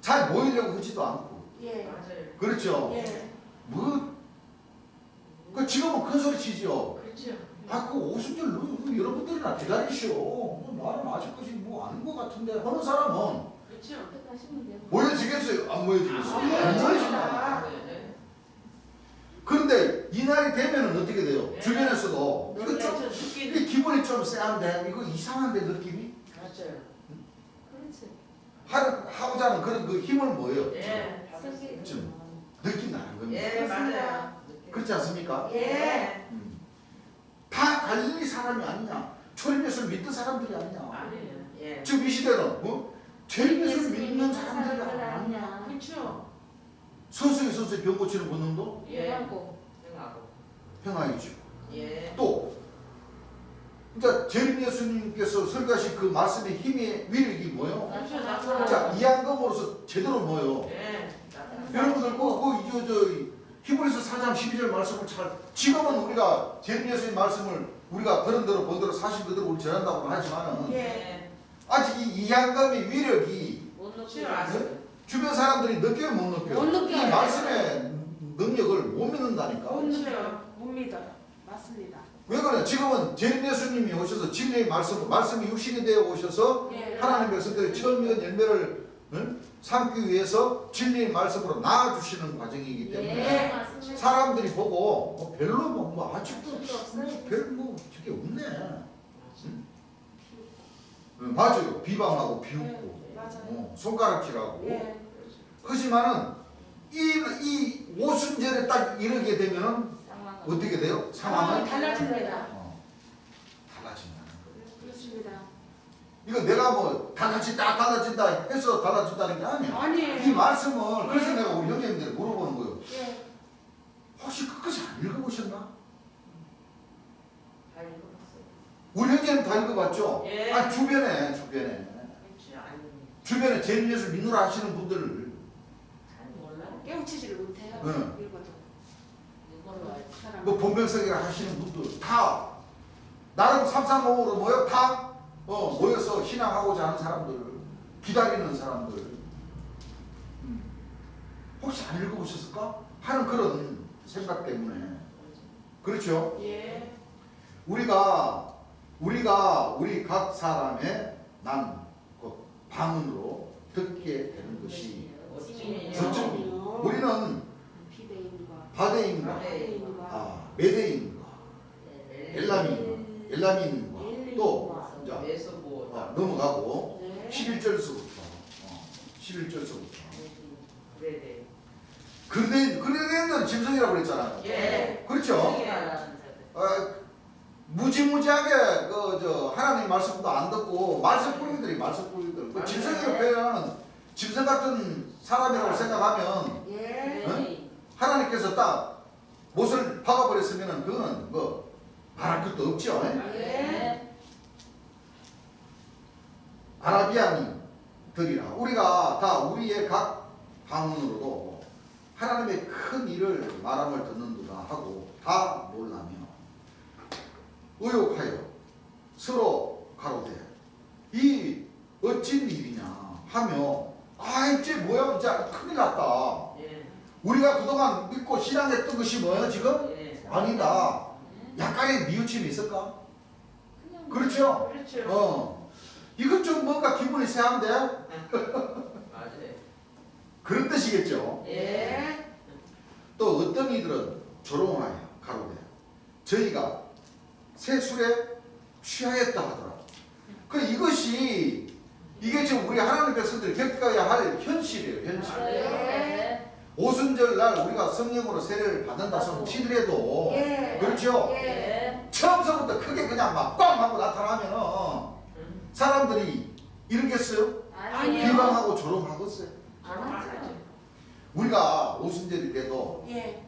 잘 모이려고 하지도 않고 예. 맞아요. 그렇죠? 예. 그 지금은 큰 소리 치죠. 그렇죠. 그 오순절 여러분들이나 기다리시오. 나는 아직까지 뭐 아닌 것 같은데 하는 사람은 그렇죠. 하시면 돼요. 모여지겠어요? 안 모여지겠어요? 아, 안 네. 모여진다. 네. 그런데 이날이 되면은 어떻게 돼요? 네. 주변에서도 이거 좀 그렇죠. 이게 기분이 좀 쎄한데 이거 이상한데 느낌이 맞아요. 그렇지. 하고자 하는 그런 그 힘을 뭐예요? 예. 받을 수 생기- 있죠. 좀 느낀다는 겁니다. 예, 맞아요. 그렇지 않습니까? 예. 다 갈릴리 사람이 아니냐? 초림 예수를 믿는 사람들이 아니냐? 아니에요. 예. 지금 이 시대는 초림 예수를 믿는 사람들이 아니냐? 그렇죠. 서서히 병 고치는 본능도 예. 하고. 생하고. 평화이죠. 예. 또 이제 재림 예수님께서 설교하신 그 말씀의 힘의 위력이 뭐예요? 그렇죠. 자, 이한검으로서 제대로 뭐예요? 예. 여러분들 저 히브리서 4장 12절 말씀을 지금은 우리가 재림 예수님 말씀을 우리가 들은 대로 본 대로 사실 그대로 우리 전한다고 하지만은 예. 아직 이 이한검의 위력이 못 그렇죠. 느끼고. 맞아요. 주변 사람들이 느껴요 못 느껴요? 못 느껴요. 이 말씀의 능력을 못 믿는다니까. 그렇죠. 못 믿어요. 맞습니다. 왜 그래? 지금은 제일 예수님이 오셔서 진리의 말씀이 육신이 되어 오셔서 예. 하나님 백성들의 처음 익은 열매를 삼기 위해서 진리의 말씀으로 낳아주시는 과정이기 때문에 예, 맞습니다. 사람들이 보고 별로 뭐 아직도 필요 없어요. 별뭐 저게 없네. 맞아요. 비방하고 비웃고 맞아요. 손가락질하고. 예. 하지만은 이 오순절에 딱 이르게 되면은 상황은 어떻게 돼요? 상황은 달라집니다. 달라진다는 거예요. 그렇습니다. 이거 내가 뭐 달라진다 해서 달라진다는 게 아니야. 아니에요. 이 말씀을 그래서 내가 우리 형제님들 물어보는 거예요. 예. 혹시 끝까지 안 읽어보셨나? 다 읽어봤어요. 우리 형제님 다 읽어봤죠? 예. 아 주변에 그렇지 않습니다. 주변에 제일 예수 믿노라 하시는 분들을 잘 몰라요. 깨우치지를 못해요. 네. 읽어도. 이걸로 알지. 사람. 뭐 본병석이라 하시는 분들 다 나름 삼삼오오로 모여 다 모여서 신앙하고자 하는 사람들 기다리는 사람들 혹시 안 읽어보셨을까 하는 그런 생각 때문에 그렇죠. 예. 우리가 우리 각 사람의 그 방언으로 듣게 되는 것이 그렇죠. 우리는 비대인과 바데인과 바대인과 메데인과 엘라민과 또 이제 넘어가고 네. 11절서부터 11절서부터 그래. 그레데인은 짐승이라고 그랬잖아요. 예. 그렇죠. 무지무지하게 하나님 말씀도 안 듣고 말썽꾸러기들 그 짐승이라고 표현하는 짐승 같은 사람이라고 생각하면 예. 하나님께서 딱 못을 박아버렸으면 그거는 뭐 말할 것도 없죠. 예. 아라비아인들이라 우리가 다 우리의 각 방언으로도 하나님의 큰 일을 말함을 듣는구나 하고 다 놀라며 의욕하여 서로 가로되 이 어찐 일이냐 하며 이제 뭐야 이제 큰일 났다. 우리가 그동안 믿고 신앙했던 것이 뭐야 지금? 아니다. 약간의 뉘우침이 있을까? 그렇죠? 그렇죠. 이것 좀 뭔가 기분이 쎄한데? 맞아요. 그런 뜻이겠죠. 예. 또 어떤 이들은 조롱하여 가로되 저희가 새 술에 취하였다 하더라. 이게 지금 우리 하나님 백성들이 겪어야 할 현실이에요. 현실. 네. 오순절 날 우리가 성령으로 세례를 받는다 치더라도 예. 그렇죠. 예. 처음서부터 크게 그냥 막 꽝 하고 나타나면 사람들이 이러겠어요? 아니요. 비방하고 조롱하겠어요? 안 하죠. 우리가 오순절이 돼도 예.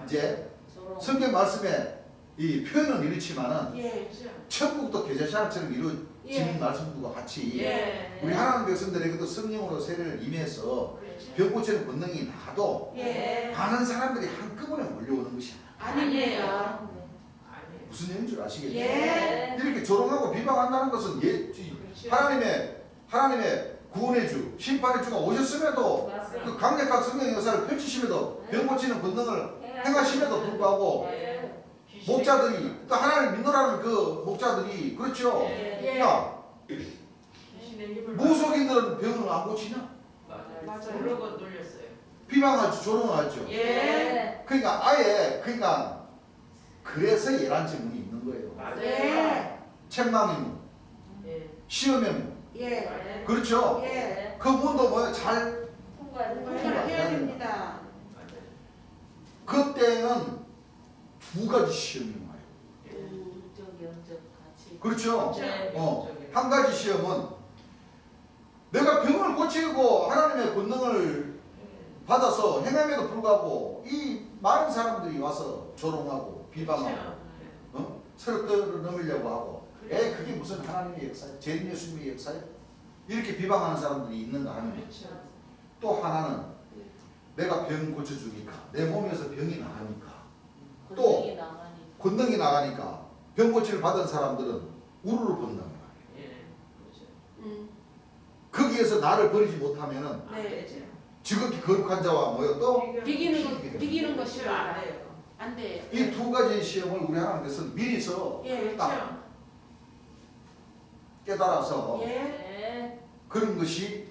이제 서로 성경 말씀에 이 표현은 이렇지만은 예. 천국도 계좌신앙처럼 이루어지는 예. 말씀과 같이 예. 우리 하나님 백성들에게도 성령으로 세례를 임해서 병 고치는 권능이 나도 예. 많은 사람들이 한꺼번에 몰려오는 것이 아닙니다. 무슨 얘기인 줄 아시겠죠? 예. 이렇게 조롱하고 비방한다는 것은 하나님의 구원의 주, 심판의 주가 오셨음에도 맞습니다. 그 강력한 성령의 역사를 펼치심에도 병 고치는 권능을 행하심에도 불구하고 예. 목자들이 또 하나님을 믿노라는 그 목자들이 그렇죠? 예. 야 귀신의 힘을 무속인들은 병을 안 고치냐? 맞아요. 그러고 놀렸어요. 비방하죠, 조롱하죠. 예. 그러니까 그래서 예란 지문이 있는 거예요. 맞아요. 예. 책망의 문, 예. 시험의 문, 예. 그렇죠? 예. 그 문도 뭐야 잘 해야 됩니다. 그때는 두 가지 시험이 와요. 적 영적 같이. 그렇죠? 네. 한 가지 시험은 내가 병을 고치고 하나님의 권능을 받아서 행함에도 불구하고 이 많은 사람들이 와서 조롱하고 비방하고 서로 떠넘으려고 하고 그게 무슨 하나님의 역사예요? 재림 예수님의 역사예요? 이렇게 비방하는 사람들이 있는가 하면 그렇죠. 또 하나는 내가 병 고쳐주니까 내 몸에서 병이 나가니까 권능이 나가니. 권능이 나가니까 병 고침을 받은 사람들은 우르르 번다는 거예요. 예. 그렇죠. 거기에서 나를 버리지 못하면은 안 네. 되죠. 지극히 거룩한 자와 뭐요 또 비기는 것입니다. 안 돼요. 안 돼요. 이 두 가지 시험을 우리 하나님께서 미리서 예. 딱 깨달아서 예. 네. 그런 것이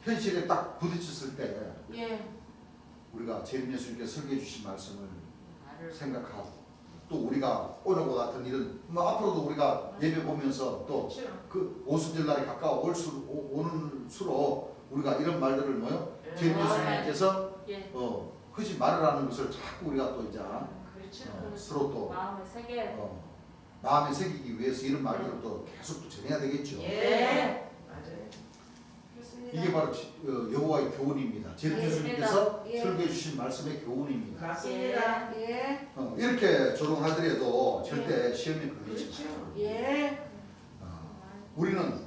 현실에 딱 부딪혔을 때 예. 우리가 재림 예수님께서 설계해 주신 말씀을 말을 생각하고 또 우리가 오늘과 같은 이런 뭐 앞으로도 우리가 예배 보면서 또 그렇죠. 그 오순절 날이 가까워 오는 수로 우리가 이런 말들을 뭐요? 재림 예수님께서 예. 하지 말으라는 것을 자꾸 우리가 또 이제 그렇죠. 서로 또 마음에 새겨. 마음에 새기기 위해서 이런 말들을 또 계속 또 전해야 되겠죠. 예. 맞아요. 그렇습니다. 이게 바로 여호와의 교훈입니다. 재림 예. 예수님께서 예. 설계해 주신 말씀의 교훈입니다. 맞습니다. 예. 이렇게 조롱하더라도 절대 시험에 걸리지 그렇죠. 마요. 예. 우리는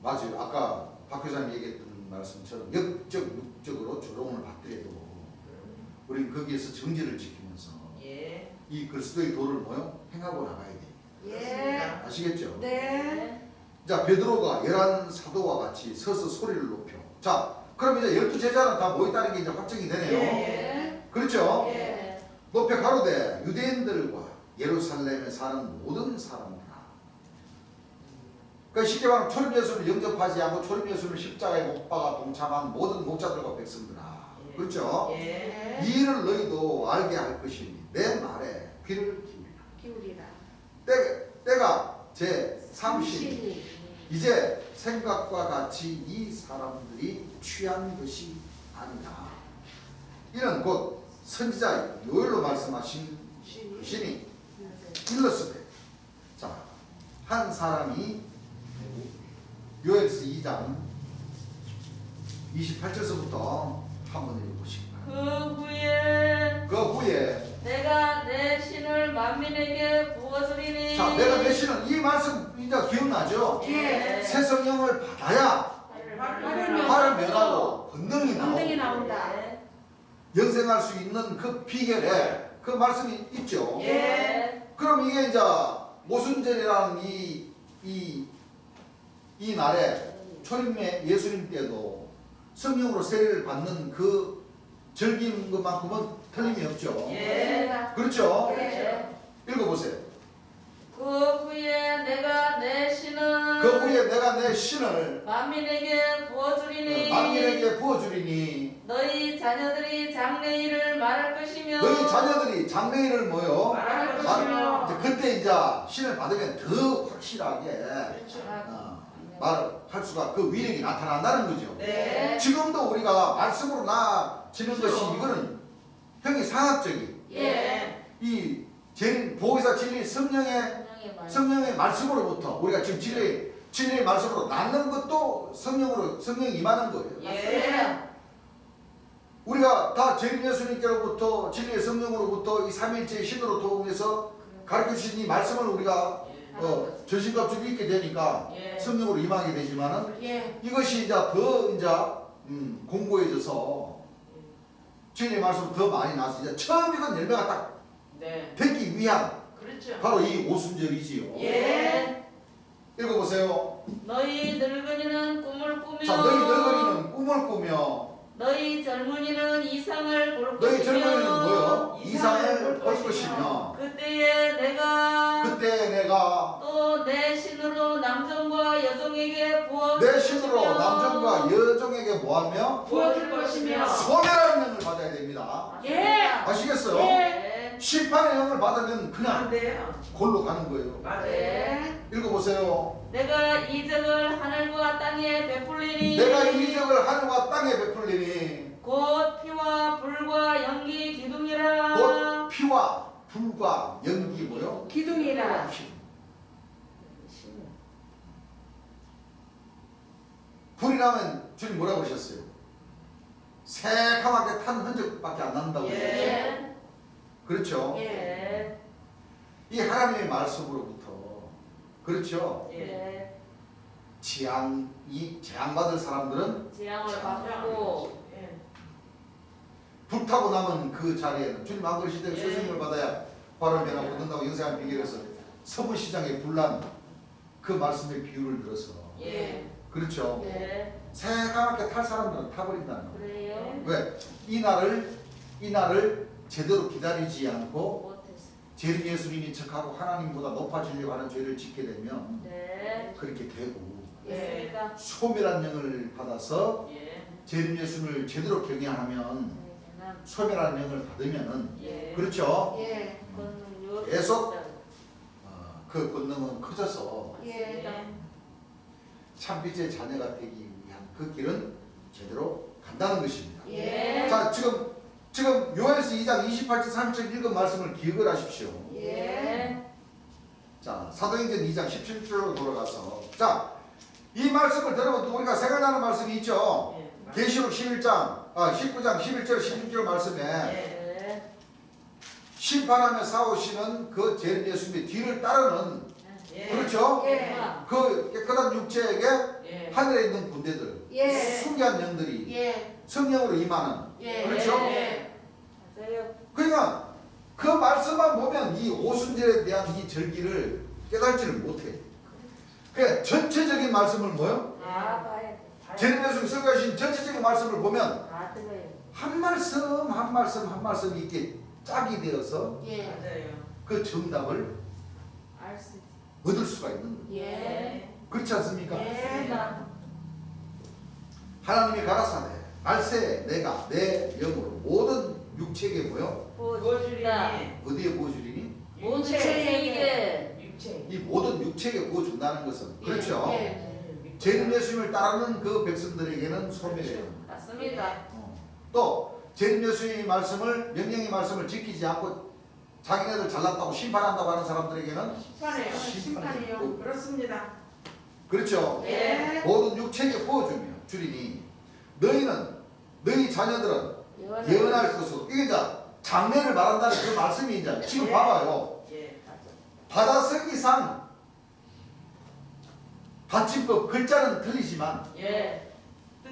맞아요. 아까 박 교사님 얘기했던 말씀처럼 역적, 육적으로 조롱을 받더라도 우리는 거기에서 정지를 지키면서 예. 이 그리스도의 도를 뭐요? 행하고 나가야 돼요. 예. 아시겠죠? 네. 자, 베드로가 열한 사도와 같이 서서 소리를 높여. 자, 그럼 이제 12제자는 다 모였다는 게 이제 확정이 되네요. 예. 그렇죠? 예. 높여 가로되 유대인들과 예루살렘에 사는 모든 사람들아. 그러니까 쉽게 말하면 초림 예수를 영접하지 않고 초림 예수를 십자가에 못 박아 동참한 모든 목자들과 백성들아. 그렇죠? 예. 이 일을 너희도 알게 할 것이니 내 말에 귀를 기울이라. 때가 제 30. 삼신이. 이제 생각과 같이 이 사람들이 취한 것이 아니라 이는 곧 선지자 요엘로 말씀하신 신이 일렀으되 자, 한 사람이 요엘서 2장 28절서부터 한번 읽어보실까요? 그 후에 내가 내 신을 만민에게 부어주리니. 자, 내가 내 신은 이 말씀 이제 기억나죠? 예. 새 성령을 받아야 화를 면하고 권능이 권능이 나오고 나온다. 영생할 수 있는 그 비결에 그 말씀이 있죠. 예. 그럼 이게 이제 모순절이라는 이 날에 초림의 예수님 때도 성령으로 세례를 받는 그 즐기는 것만큼은 틀림이 없죠. 예. 그렇죠? 예. 읽어보세요. 그 후에 내가 내 신을 그 후에 내가 내 신을 만민에게 부어주리니. 만민에게 부어주리니 너희 자녀들이 장래일을 말할 것이며. 너희 자녀들이 장래일을 뭐요? 말할 것이며. 것이며. 이제 그때 이제 신을 받으면 더 확실하게 그렇죠. 말할 수가 그 위력이 나타난다는 거죠. 네. 지금도 우리가 말씀으로 나아지는 그렇죠. 것이 이거는 형이 상학적인 예. 이 보혜사 진리 성령의 말씀으로부터 우리가 지금 진리의 말씀으로 낳는 것도 성령이 임하는 거예요. 예. 우리가 다 재림 예수님께로부터 진리의 성령으로부터 이 삼일체의 신으로 통해서 가르쳐 주신 이 말씀을 우리가 전신갑주를 입게 되니까 예. 성령으로 임하게 되지만은 예. 이것이 이제 더 이제 공고해져서 진리의 말씀을 더 많이 나서 이제 처음 익은 열매가 딱 네. 되기 위한 그렇죠. 바로 이 오순절이지요. 예. 읽어보세요. 너희 늙은이는 꿈을 꾸며. 자, 너희 늙은이는 꿈을 꾸며 너희 젊은이는 이상을 볼 너희 것이며. 젊은이는 뭐요? 이상을 이상을 볼 것이며 그때에 내가 그때 내가 또 내 신으로 남종과 여종에게 부어. 내 신으로 남정과 여종에게 뭐하며 부어줄 것이며. 소멸하는 영을 받아야 됩니다. 예. 아시겠어요? 예. 심판의 영을 받으면 안 그냥 돼요. 골로 가는 거예요. 맞아요. 예. 읽어보세요. 내가 이적을 하늘과 땅에 베풀리니. 내가 이적을 하늘과 땅에 베풀리니 곧 피와 불과 연기 기둥이라. 곧 피와 불과 연기 뭐요? 기둥이라. 불이 나면 주님 뭐라고 그러셨어요? 새카맣게 탄 흔적밖에 안 난다고. 예. 예. 그렇죠? 예. 이 하나님의 말씀으로부터 그렇죠? 예. 이 재앙받을 사람들은 재앙을 받고. 예. 불타고 남은 그 자리에는 주님 안 그러시대요. 예. 스승을 받아야 화를 면하고 얻는다고 영생한 비결에서 서문시장에 불난 그 말씀의 비유를 들어서 예. 그렇죠? 예. 새까맣게 탈 사람들은 타버린다는 거예요. 그래요. 왜? 이 날을 제대로 기다리지 않고 못했어. 재림 예수님인 척하고 하나님보다 높아지려고 하는 죄를 짓게 되면 네. 그렇게 되고 됐습니다. 소멸한 영을 받아서 예. 재림 예수님을 제대로 경외하면 네, 소멸한 영을 받으면은 예. 그렇죠. 예. 계속 그 권능은 커져서 예. 참빛의 자녀가 되기 위한 그 길은 제대로 간다는 것입니다. 예. 자, 지금 요한에서 2장 28절 30절 읽은 말씀을 기억을 하십시오. 예. 자, 사도행전 2장 17절로 돌아가서 자, 이 말씀을 들어보면 우리가 생각나는 말씀이 있죠. 예. 계시록 19장 11절 16절 말씀에 네. 심판하며 싸우시는 그 재림 예수님의 뒤를 따르는 예. 그렇죠? 예. 그 깨끗한 육체에게 예. 하늘에 있는 군대들 예. 순교한 영들이 예. 성령으로 임하는 예. 그렇죠? 예. 맞아요. 그러니까 그 말씀만 보면 이 오순절에 대한 이 절기를 깨달지를 못해. 그러니까 전체적인 말씀을 뭐요? 다 봐야 돼. 재림 예수님 설교하신 전체적인 말씀을 보면 다 들어요. 한 말씀 한 말씀 한 말씀 이렇게 짝이 되어서 예. 맞아요. 그 정답을 알 수 있어. 얻을 수가 있는 거예요. 예. 그렇지 않습니까? 예. 하나님이 가라사대 말세 내가 내 영으로 모든 육체에게 뭐요? 보여준다. 보여주리니 어디에 보여주리니? 모든 책에게. 육체. 이 모든 육체에게 보여준다는 것은 그렇죠. 예. 재림 예수님을 따르는 그 백성들에게는 소멸해요. 맞습니다. 또 재림 예수님의 말씀을 명령의 말씀을 지키지 않고 자기네들 잘났다고 심판한다고 하는 사람들에게는 심판해요. 심판이요. 그렇습니다. 그렇죠. 예. 모든 육체에게 보여주며 주리니 너희는 너희 자녀들은 예언할 것으로 이게 이제 장래를 말한다는 그 말씀이 이제 지금 예. 봐봐요. 예. 받아쓰기상 받침법 글자는 틀리지만 예.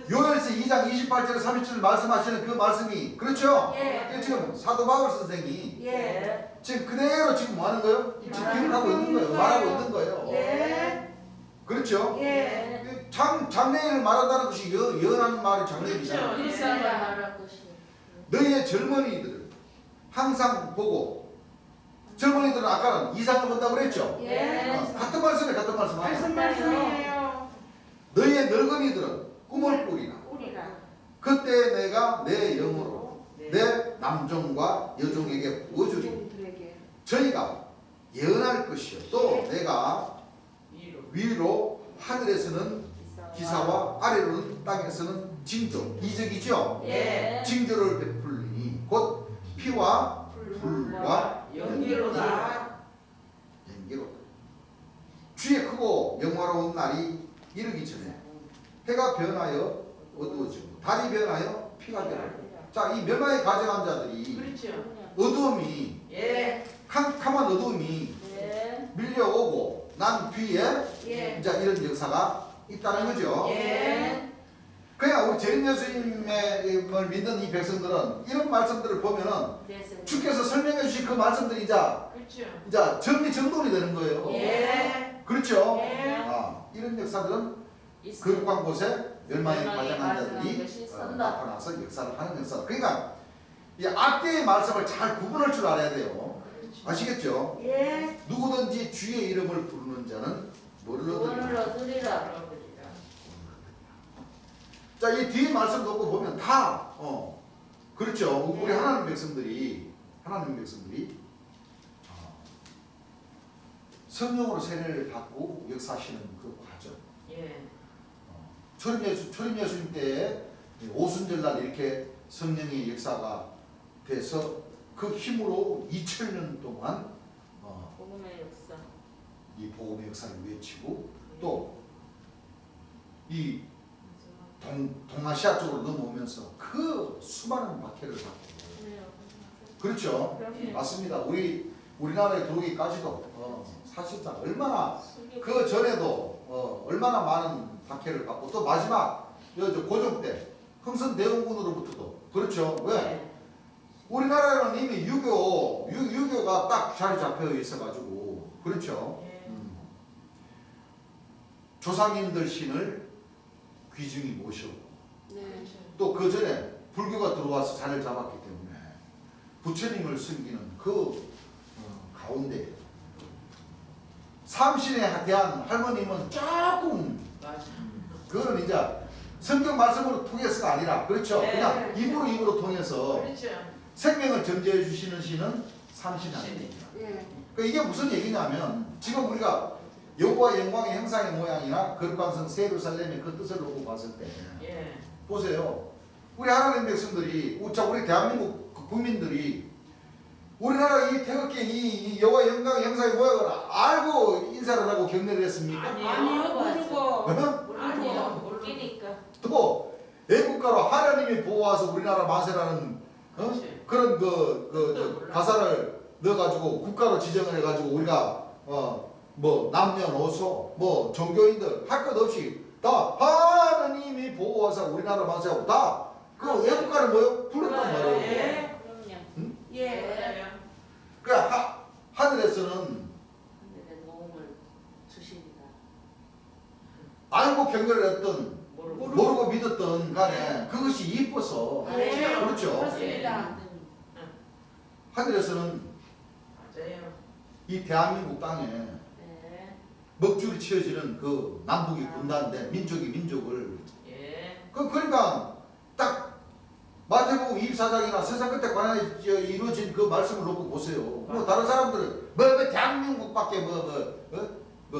요엘서 2장 28절 30절 말씀하시는 그 말씀이 그렇죠? 예. 이게 지금 사도 바울 선생이 예. 지금 그대로 지금 뭐 하는 거예요? 지금 기록하고 있는 거예요. 말하고 있는 거예요. 예. 그렇죠? 예. 장래를 말한다는 것이 예언하는 말이 장래이잖아요. 그렇죠. 불쌍한 말할 것이. 너희의 젊은이들을 항상 보고 젊은이들은 아까는 이상을 본다고 그랬죠? 예. 같은 말씀에 같은 말씀 무슨 아니에요. 말씀이에요? 너희의 늙은이들은 꿈을 꾸리라. 우리가. 그때 내가 내 영으로 네. 내 남종과 여종에게 보여주리. 종들에게. 저희가 예언할 것이요. 또 내가 위로. 위로 하늘에서는 기사와 아래로는 땅에서는 징조. 이적이죠. 예. 징조를 베풀리니 곧 피와 불과 연기로다. 연기로다. 주의 크고 영화로운 날이 이르기 전에 해가 변하여 어두워지고 달이 변하여 피가 되고 자, 이 멸망에 가정한 자들이 그렇죠. 어두움이 예. 캄캄한 어두움이 예. 밀려오고 난 뒤에 예. 이제 이런 역사가 있다는 거죠. 예. 그냥 우리 재림 예수님을 믿는 이 백성들은 이런 말씀들을 보면은 됐습니다. 주께서 설명해 주신 그 말씀들이 이제 그렇죠. 정리정돈이 되는 거예요. 예. 그렇죠? 예. 이런 역사들은 있습니다. 거룩한 곳에 멸망에 멸망에 가장한 가장한 자들이 것이 선다. 나타나서 역사를 하는 역사. 그러니까 이 앞뒤의 말씀을 잘 구분할 줄 알아야 돼요. 아시겠죠? 예. 누구든지 주의 이름을 부르는 자는 뭐를 구원을 얻으리라. 얻으리라. 자, 이 뒤에 말씀 놓고 보면 다 그렇죠. 우리 네. 하나님 백성들이 성령으로 세례를 받고 역사하시는 그 과정. 예. 초림 예수님 때에 오순절날 이렇게 성령의 역사가 돼서 그 힘으로 2000년 동안 복음의 역사. 이 복음의 역사를 외치고 또 이 동아시아 쪽으로 넘어오면서 그 수많은 박해를 받고 그렇죠. 그럼요. 맞습니다. 우리나라에 들어오기까지도 사실상 얼마나 그 전에도 얼마나 많은 박해를 받고 또 마지막 고종 때 흥선대원군으로부터도 그렇죠. 왜? 네. 우리나라는 이미 유교가 딱 자리 잡혀 있어가지고 그렇죠. 예. 조상님들 신을 귀중히 모시고 네. 또 그 전에 불교가 들어와서 자리를 잡았기 때문에 부처님을 섬기는 그 가운데 삼신에 대한 할머님은 조금 맞아. 그거는 이제 성경 말씀으로 통해서가 아니라 그렇죠. 네. 그냥 입으로 통해서 그렇죠. 생명을 전제해 주시는 신은 삼신 아닙니까? 예. 그러니까 이게 무슨 얘기냐면 지금 우리가 여호와 영광의 형상의 모양이나 거룩한 성 예루살렘의 그 뜻을 놓고 봤을 때 예. 보세요. 우리 하나님 백성들이 우리 대한민국 국민들이 우리나라 이 태극기 이 여호와 영광의 형상의 모양을 알고 인사를 하고 경례를 했습니까? 아니요, 모르고. 어? 아니요, 모르니까. 또 애국가로 하나님이 보호하서 우리나라 만세라는 그렇지. 그런 가사를 넣어가지고 국가로 지정을 해가지고 우리가 뭐 남녀노소 뭐 종교인들 할 것 없이 다 하나님이 보호하사 우리나라 만세하고 다 그 애국가를 뭐요? 불렀단 말이에요. 예. 그럼요. 예. 맞아요. 그러니까 하늘에서는 하늘에 도움을 주십니다. 알고 경배를 했던 모르고. 모르고 믿었던 간에 그것이 이뻐서 네. 그렇죠. 그렇습니다. 하늘에서는 맞아요. 이 대한민국 땅에 네. 먹줄이 치어지는 그 남북이 분단돼 민족이 민족을 예. 그러니까 딱 마태복음 24장이나 세상 끝에 관해 이루어진 그 말씀을 놓고 보세요. 뭐 다른 사람들은 뭐 대한민국밖에 뭐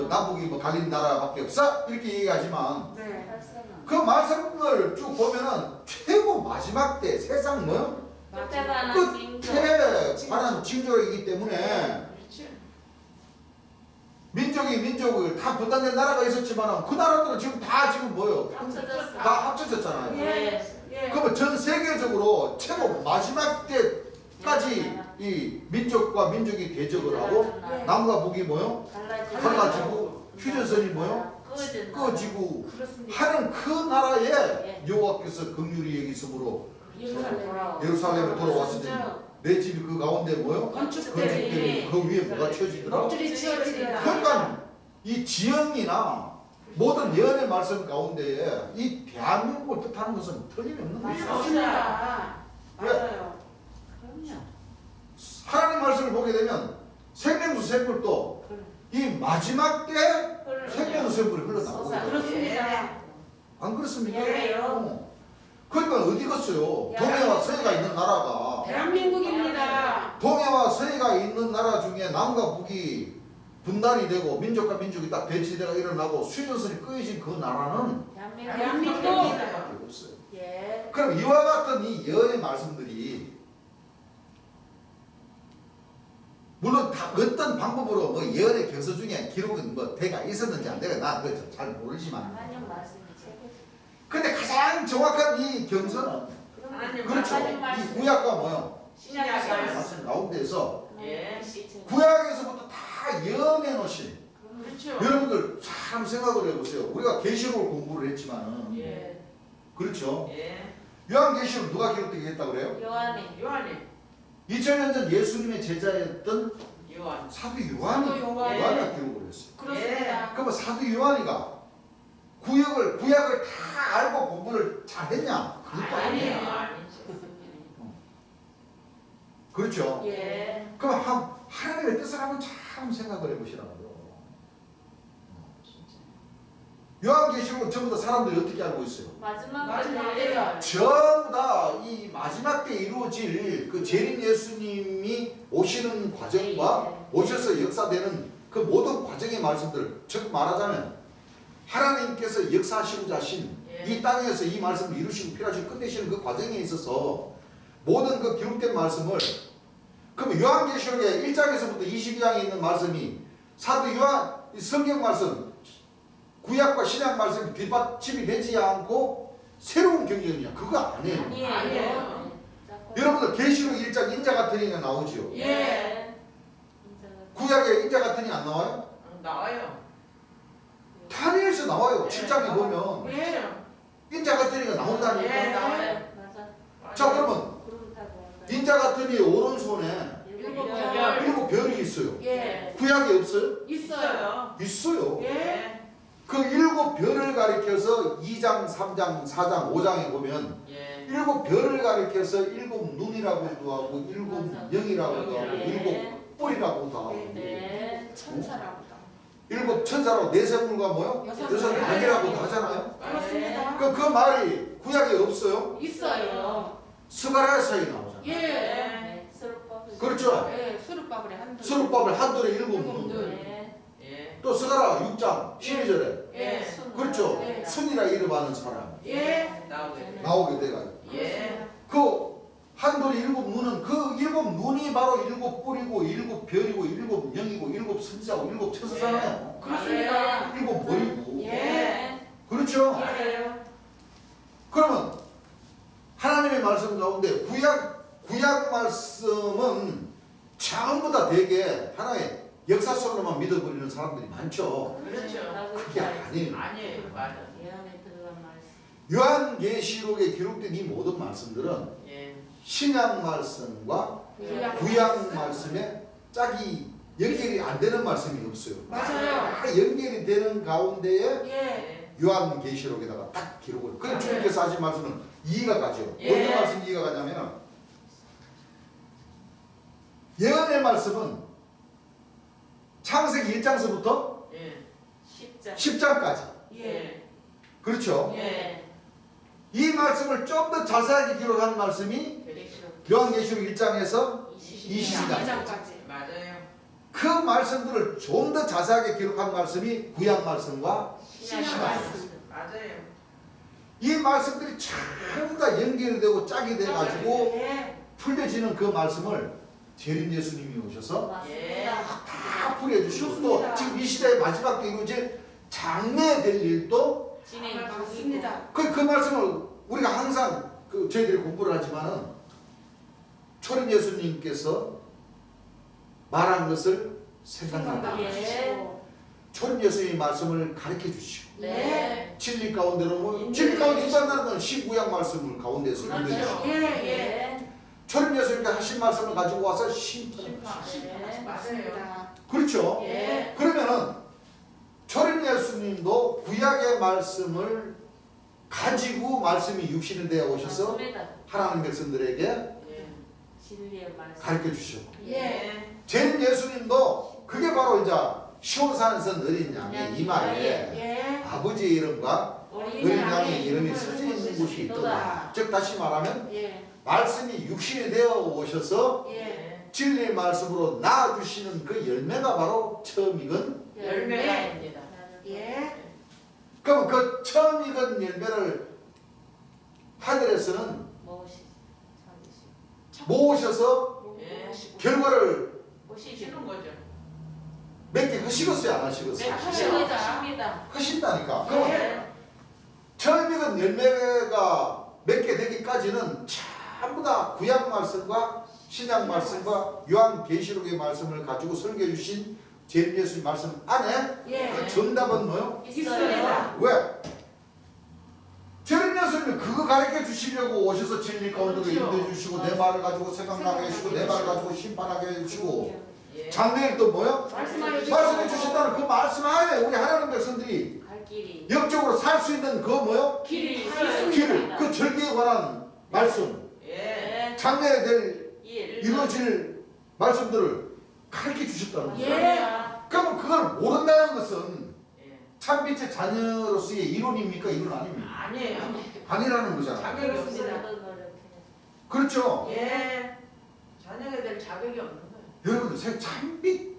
남북이 뭐 갈린 나라밖에 없어 이렇게 얘기하지만 네. 발생은. 그 말씀을 쭉 보면은 최고 마지막 때 세상 뭐 끝에가는 끝에 관한 징조이기 때문에 그렇지. 민족이 민족을 다 분단된 나라가 있었지만 그 나라들은 지금 다 지금 뭐요? 합쳐졌어. 다 합쳐졌잖아요. 예. 예. 그러면 전 세계적으로 최고 마지막 때까지 이 민족과 민족이 대적을 하고 남과 북이 뭐요? 갈라지고 휴전선이 뭐요? 꺼지고 그렇습니다. 하는 그 나라에 여호와께서 긍휼히 여기심으로 예루살렘에 돌아왔을 때 내 집이 그 가운데 뭐요? 건축되니 그 위에 뭐가 쳐지더라? 먹줄이 치어지리라. 그러니까 이 지형이나 모든 예언의 말씀 가운데에 이 대한민국을 뜻하는 것은 틀림없는 것이죠. 맞습니다. 왜? 맞아요. 그럼요. 하나님 말씀을 보게 되면 생명수 샘물도 이 마지막 때 생명수 샘물이 흘러나오고 있어요. 그렇습니다. 안 그렇습니까? 예. 그러니까 어디 갔어요? 동해와 서해가 있는 나라가 대한민국입니다. 동해와 서해가 있는 나라 중에 남과 북이 분단이 되고 민족과 민족이 딱 대치대가 일어나고 수전선이 끄어진 그 나라는 대한민국. 밖에 없어요. 예. 그럼 이와 같은 이 예언의 말씀들이 물론 다 어떤 방법으로 뭐 예언의 경서 중에 기록은 뭐 대가 있었는지 안 대가 나 그거 잘 모르지만 하나님 말씀이 최고죠. 근데 가장 정확한 이 경서는 하나님 그렇죠. 말씀. 이 구약과 뭐요? 신약의 말씀 가운데서 예. 구약에서부터 다 예언해 놓으신 그렇죠. 여러분들 참 생각을 해보세요. 우리가 계시록을 공부를 했지만은 예. 그렇죠. 예. 요한계시록 누가 기록되게 했다고 그래요? 요한이. 요한이. 2000년 전 예수님의 제자였던 요한. 사도 요한이 사도 요한. 요한이가 기록을 했어요. 그렇습니다. 그러면 사도 요한이가 구약을 다 알고 공부를 잘했냐? 그것도 아니에요. 아니에요. 아니죠. 그렇죠. 예. 그럼 하나님의 뜻을 한번 참 생각을 해보시라고요. 요한계시록은 전부 다 사람들이 어떻게 알고 있어요? 마지막 때 전부 다 이 마지막 때 이루어질 그 재림 예수님이 오시는 과정과 오셔서 역사되는 그 모든 과정의 말씀들, 즉 말하자면 하나님께서 역사하시고자 하신 이 땅에서 이 말씀을 이루시고 필요하시고 끝내시는 그 과정에 있어서 모든 그 기록된 말씀을 그럼 요한계시록의 1장에서부터 22장에 있는 말씀이 사도 요한 성경 말씀 구약과 신약 말씀이 뒷받침이 되지 않고 새로운 경전이냐? 그거 아니에요. 아니에요. 여러분들 계시록 1장 인자 같은 이가 나오지요. 예. 구약에 인자 같은 이 안 나와요? 나와요. 다니엘서 나와요. 7장에 보면 그렇죠. 인자 같은 이가 나온다니까. 예, 나와요. 맞아. 자 그러면 구름 타고. 인자 같은 이 오른손에 일곱 별. 별. 7별이 있어요. 예. 구약에 없어요? 있어요. 있어요. 예. 그 7별을 가리켜서 2장, 3장, 4장, 5장에 보면 예. 일곱 별을 가리켜서 일곱 눈이라고도 하고 일곱 영이라고도 하고 네. 일곱 뿔이라고도 하고 네. 천사라고도. 일곱 천사라고 네 생물과 뭐요? 여섯 여섯 생물. 백이라고도 하잖아요. 그렇습니다. 그 말이 구약에 없어요. 있어요. 스가랴서에 나오잖아요. 예. 네. 수르법. 그렇죠. 예, 수르밥을 한두. 수르법을 한둘에 일곱 일곱 눈. 눈. 네. 예. 또 스가랴 6장 12절에 예. 그렇죠. 네. 순이라 이름하는 사람 예. 나오게. 나오게 돼가지고 예. 그 한돌이 일곱 눈은 그 일곱 눈이 바로 일곱 뿔이고 일곱 별이고 일곱 영이고 일곱 선지자고 일곱 천사잖아요. 그렇습니다. 일곱 머리고 예. 그렇죠. 예. 그러면 하나님의 말씀 가운데 구약 말씀은 전부 다 대개 하나의 역사 속으로만 믿어버리는 사람들이 많죠. 그렇죠. 그게 아니에요. 아니에요. 맞아. 예언에 들어간 말씀. 요한계시록에 기록된 이 모든 말씀들은 예. 신약 말씀과 구약 말씀에 짝이 연결이 안 되는 말씀이 없어요. 맞아요. 다 연결이 되는 가운데에 예. 예. 요한계시록에다가 딱 기록을. 그럼 주님께서 하신 말씀은 이해가 가죠. 예. 어떤 말씀 이해가 가냐면 예언의 말씀은 창세기 1장서부터 예. 10장. 10장까지. 예. 그렇죠. 네. 이 말씀을 좀 더 자세하게 기록한 말씀이 요한계시록 1장에서 20장. 2장까지. 맞아요. 그 말씀들을 좀 더 자세하게 기록한 말씀이 구약 말씀과 신약 말씀. 맞아요. 이 말씀들이 전부 다 연결되고 짝이 돼가지고 예. 풀려지는 그 말씀을 재림 예수님이 오셔서 맞습니다. 다 풀어주시고 또 지금 이 시대의 마지막 때 이루어질 장래될 일도 진행 중이고. 맞습니다. 그 말씀을 우리가 항상 저희들이 공부를 하지만은 초림 예수님께서 말한 것을 생각한다. 생각하시고. 초림 예수님의 말씀을 가르쳐 주시고 네. 진리 가운데로 진리 가운데 인간다는 건 신구약 말씀을 가운데서 맞아요. 인도해주시고 예, 네. 초림 예수님께 하신 말씀을 가지고 와서 심판을 네. 맞습니다. 그렇죠. 예. 그러면은 초림 예수님도 구약의 말씀을 가지고 말씀이 육신이 되어 오셔서 맞습니다. 하나님 백성들에게 예. 진리의 말씀. 가르쳐 주셨고 예. 재림 예수님도 그게 바로 이제 시온산에서 어린 양의 이마에 예. 아버지의 이름과 어린 어린 양의 양의 이름이 써져 있는 곳이 있도다. 즉 다시 말하면 예. 말씀이 육신이 되어 오셔서 예. 예. 진리의 말씀으로 낳아주시는 그 열매가 바로 처음 익은 열매가입니다. 예. 그럼 그 처음 익은 열매를 하늘에서는 무엇이 참으시. 모으셔서 예. 결과를 보시는 거죠. 맺게 하시겠어요? 안 하시겠어요? 하십니다. 하신다니까. 그럼 예. 처음 익은 열매가 맺게 되기까지는 전부 다 구약 말씀과 신약 말씀과 요한계시록의 말씀을 가지고 설교해 주신 재림 예수님 말씀 안에 예. 그 정답은 뭐요? 있습니다. 왜? 재림 예수님이 그거 가르쳐 주시려고 오셔서 진리 가운데로 그렇죠. 인도해 주시고 내 말을 가지고 생각나게 해주시고 내 말을 가지고 심판하게 해주시고 예. 장래에 또 뭐요? 말씀해 주신다는 그 말씀 안에 우리 하나님 백성들이 갈 길이. 영적으로 살 수 있는 그 뭐요? 길이 길을 그 절기에 관한 말씀 예. 네. 장래에 될 일. 이루어질 말씀들을 가르쳐 주셨다는 거예요. 예. 그러면 그걸 모른다는 것은 예. 참빛의 자녀로서의 이론입니까? 이론 아닙니까? 아니에요. 아니라는 거잖아요. 자격이 없습니다. 그렇죠? 예. 자녀가 될 자격이 없는 거예요. 여러분들 참빛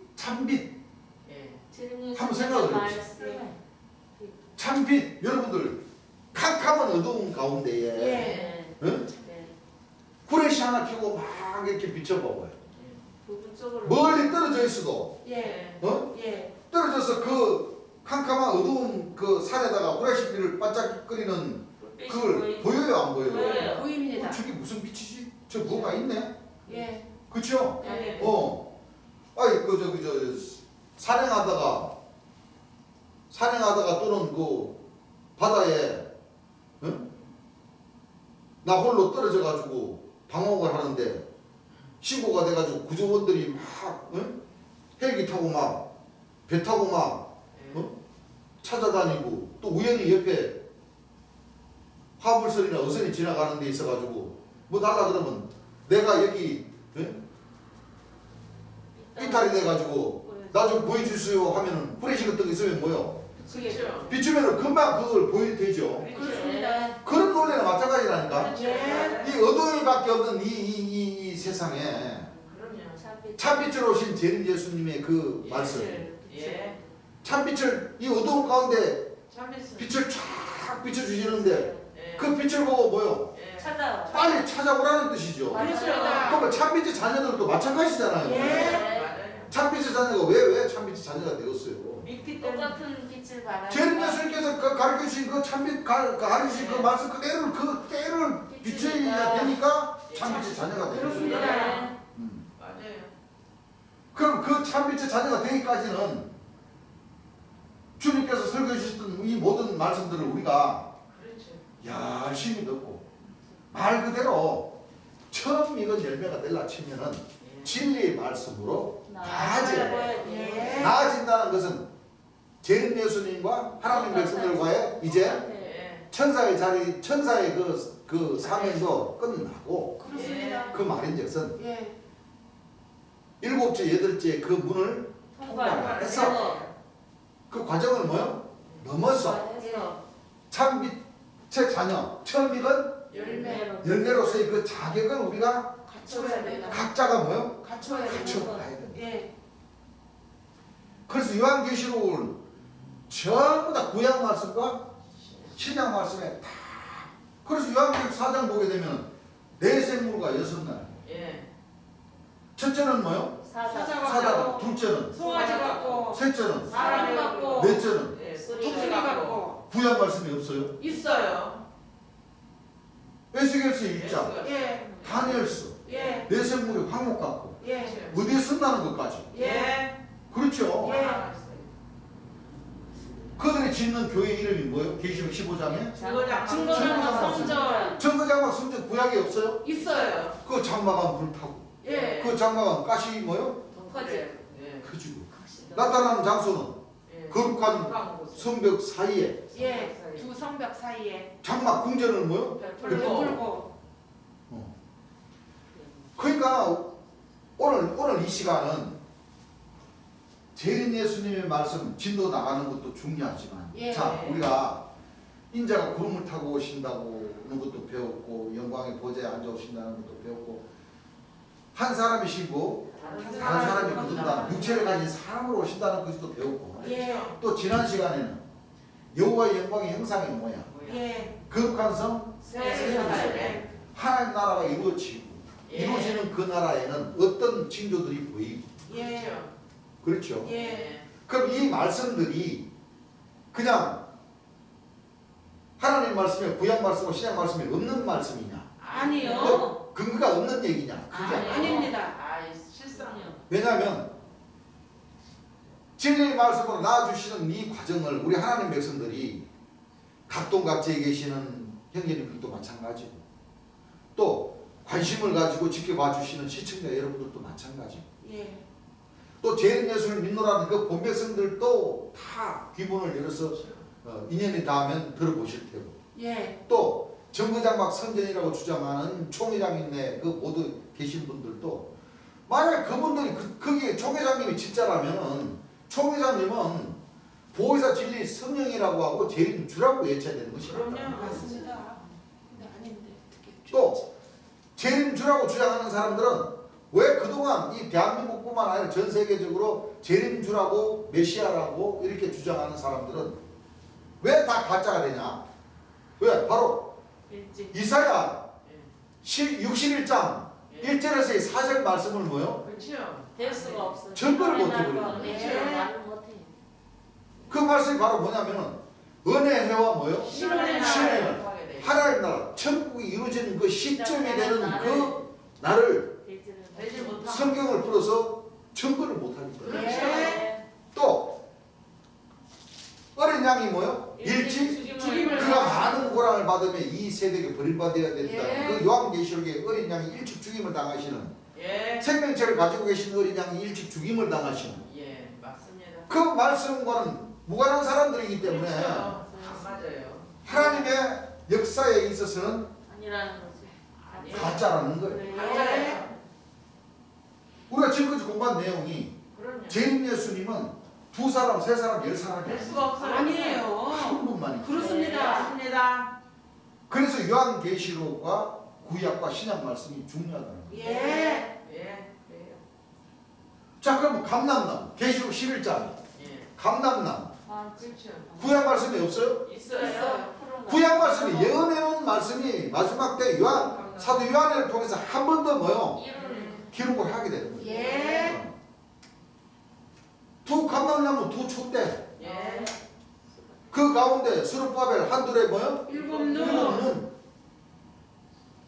예. 한번 생각을 말씀. 참빛 여러분들 캄캄한 어두운 가운데에 예. 응? 네. 후레쉬 하나 켜고 막 이렇게 비춰봐봐요. 부분 쪽으로. 멀리 떨어져 있어도 예. 어? 예. 떨어져서 그 캄캄한 어두운 그 산에다가 후레쉬비를 반짝거리는 그걸 보여요 안 보여요? 보여요. 보입니다. 저게 무슨 빛이지? 저 뭐가 있네? 예. 그쵸? 네. 아이 저 산행하다가 또는 그 바다에 응? 나 홀로 떨어져가지고 방황을 하는데 신고가 돼가지고 구조원들이 막 응? 헬기 타고 막 배 타고 막 예. 찾아다니고 또 우연히 옆에 화물선이나 어선이 지나가는 데 있어가지고 뭐 달라 그러면 내가 여기 이탈이 돼가지고 나 좀 보여주세요 하면은 후레쉬 같은 거 있으면 뭐요? 그렇죠. 비추면은 금방 그걸 보여도 되죠. 그렇습니다. 그런 논리는 마찬가지라니까. 네. 이 어둠이밖에 없는 이 세상에 그럼요. 참빛으로 오신 재림 예수님의 그 말씀, 예. 참빛을 이 어두운 가운데 참빛은. 빛을 쫙 비춰주시는데 예. 그 빛을 보고 뭐요? 예. 찾아와. 빨리 찾아오라는 뜻이죠. 그렇습니다. 그러면 참빛의 자녀들도 마찬가지잖아요. 맞아요. 참빛의 자녀가 왜 참빛의 자녀가 되었어요? 믿기 때문에. 똑같은 빛을 발하는 재림 예수님께서 가르쳐 주신 그 참빛 가르쳐 주신 그 말씀 그대로 그 때를 비춰야 되니까 참빛의 자녀가 되는 그렇습니다. 거예요. 맞아요. 그럼 그 참빛의 자녀가 되기까지는 주님께서 설교해 주셨던 이 모든 말씀들을 우리가 그렇죠. 열심히 듣고 말 그대로 처음 익은 열매가 될라 치면은 진리의 말씀으로 나아져야 돼요. 예. 나아진다는 것은 재림 예수님과 하나님 백성들과의 이제 예. 천사의 자리, 천사의 그 사명도 끝나고 그렇습니다. 그 말인즉슨 예. 일곱째, 여덟째 그 문을 통과해서 그 과정을 뭐요? 넘어서 참빛의 자녀, 처음 익은 열매. 열매로서의 그 자격을 우리가 갖춰야 돼요. 각자가 뭐요? 갖춰야 돼요. 갖춰가야 됩니다. 예. 그래서 요한계시록은 전부 다 구약 말씀과 신약 말씀에 다. 그래서 요한계시록 4장 보게 되면 네 생물과 여섯 날. 예. 첫째는 뭐요? 사자가. 둘째는 송아지 같고 셋째는 사람이 같고 넷째는 예. 독수리 독수리 같고 구약 말씀이 없어요. 있어요. 에스겔서에 있자. 예. 다니엘서. 예. 네 생물이 황목 같고 예. 어디에 쓴다는 것까지. 예. 그렇죠. 예. 그들이 짓는 교회 이름이 뭐예요? 계시록 15장에 증거장 증거장 성전. 정거장막 성전 구약이 없어요? 있어요. 그 장막안 불타고 예. 그 장막안 가시 뭐요? 퍼즐. 예. 그죠. 나타나는 장소는 예. 거룩한 성벽 사이에 예. 두 성벽 사이에 장막 궁전은 뭐요? 불 불고. 그러니까 오늘 이 시간은 재림 예수님의 말씀 진도 나가는 것도 중요하지만 예. 자 우리가 인자가 구름을 타고 오신다는 것도 배웠고 영광의 보좌에 앉아 오신다는 것도 배웠고 한 사람이시고 다른 사람이 거둔다 육체를 가진 사람으로 오신다는 것도 배웠고 예. 또 지난 시간에는 여호와의 영광의 형상이 뭐야? 예. 거룩한 성 예. 하나님 나라가 이루어지고 이루어지는 그 나라에는 어떤 징조들이 보이고 예. 그렇죠? 예. 그럼 이 말씀들이 그냥 하나님 말씀에 구약 말씀과 신약 말씀에 없는 말씀이냐? 아니요. 근거가 없는 얘기냐? 그게 아니에요. 아닙니다. 아, 실상이요. 왜냐하면 진리의 말씀으로 나아주시는 이 과정을 우리 하나님 백성들이 각동각지에 계시는 형제님들도 마찬가지고 또 관심을 가지고 지켜봐 주시는 시청자 여러분들도 마찬가지고 예. 또 재림 예수를 믿노라는 그 본백성들도 다 귀문을 열어서 인연이 닿으면 들어보실 테고 예. 또 정거장막 선전이라고 주장하는 총회장님네 그 모두 계신 분들도 만약 그분들이 거기에 총회장님이 진짜라면은 총회장님은 보혜사 진리 성령이라고 하고 재림 주라고 외쳐야 되는 것입니다. 그럼요. 맞습니다. 근데 아닌데 어떻게 또 재림 주라고 주장하는 사람들은 왜 그동안 이 대한민국뿐만 아니라 전 세계적으로 재림 주라고 메시아라고 이렇게 주장하는 사람들은 왜 다 가짜가 되냐? 왜? 바로 일찍. 이사야 61장 1절에서의 4절 말씀을 뭐요? 그렇죠. 될 수가 없어. 증거를 못 해버리는 말을 못해. 그 말씀이 바로 뭐냐면은 은혜 해와 뭐요? 신원의 신의 날 하게 돼. 하나님 나라 천국이 이루어지는 그 시점이 되는 그 날을 되지 못하고. 성경을 풀어서 증거를 못하기 때문에 예. 또 어린 양이 뭐요? 일찍 죽임을 그가 많은 고랑을 받으며 이 세대에 버림받아야 된다. 예. 그 요한계시록에 어린 양이 일찍 죽임을 당하시는 예. 생명체를 가지고 계신 어린 양이 일찍 죽임을 당하시는 예. 맞습니다. 그 말씀과는 무관한 사람들이기 때문에 그렇죠. 안 맞아요. 하나님의 역사에 있어서는 아니라는 거지. 네. 가짜라는 거예요. 네. 우리가 지금까지 공부한 내용이 그럼요. 재림 예수님은 2사람, 3사람, 10사람이 될 수가 없어요. 아니에요. 한 분만이. 네, 그렇습니다. 맞습니다. 그래서 요한계시록과 구약과 신약 말씀이 중요하다는 거예요. 예. 예. 그래요. 자, 그럼 감람나무 계시록 11장 예. 감람나무 아, 그렇죠. 구약 말씀이 없어요? 있어요. 있어요. 구약 말씀이 예언해놓은 말씀이 마지막 때 요한 사도 요한을 통해서 한 번 더 뭐요? 기록을 하게 되는 거예요. 예. 두 감람나무 두 촛대 예. 그 가운데 스룹바벨 한둘에 뭐요? 일곱 일곱 눈. 눈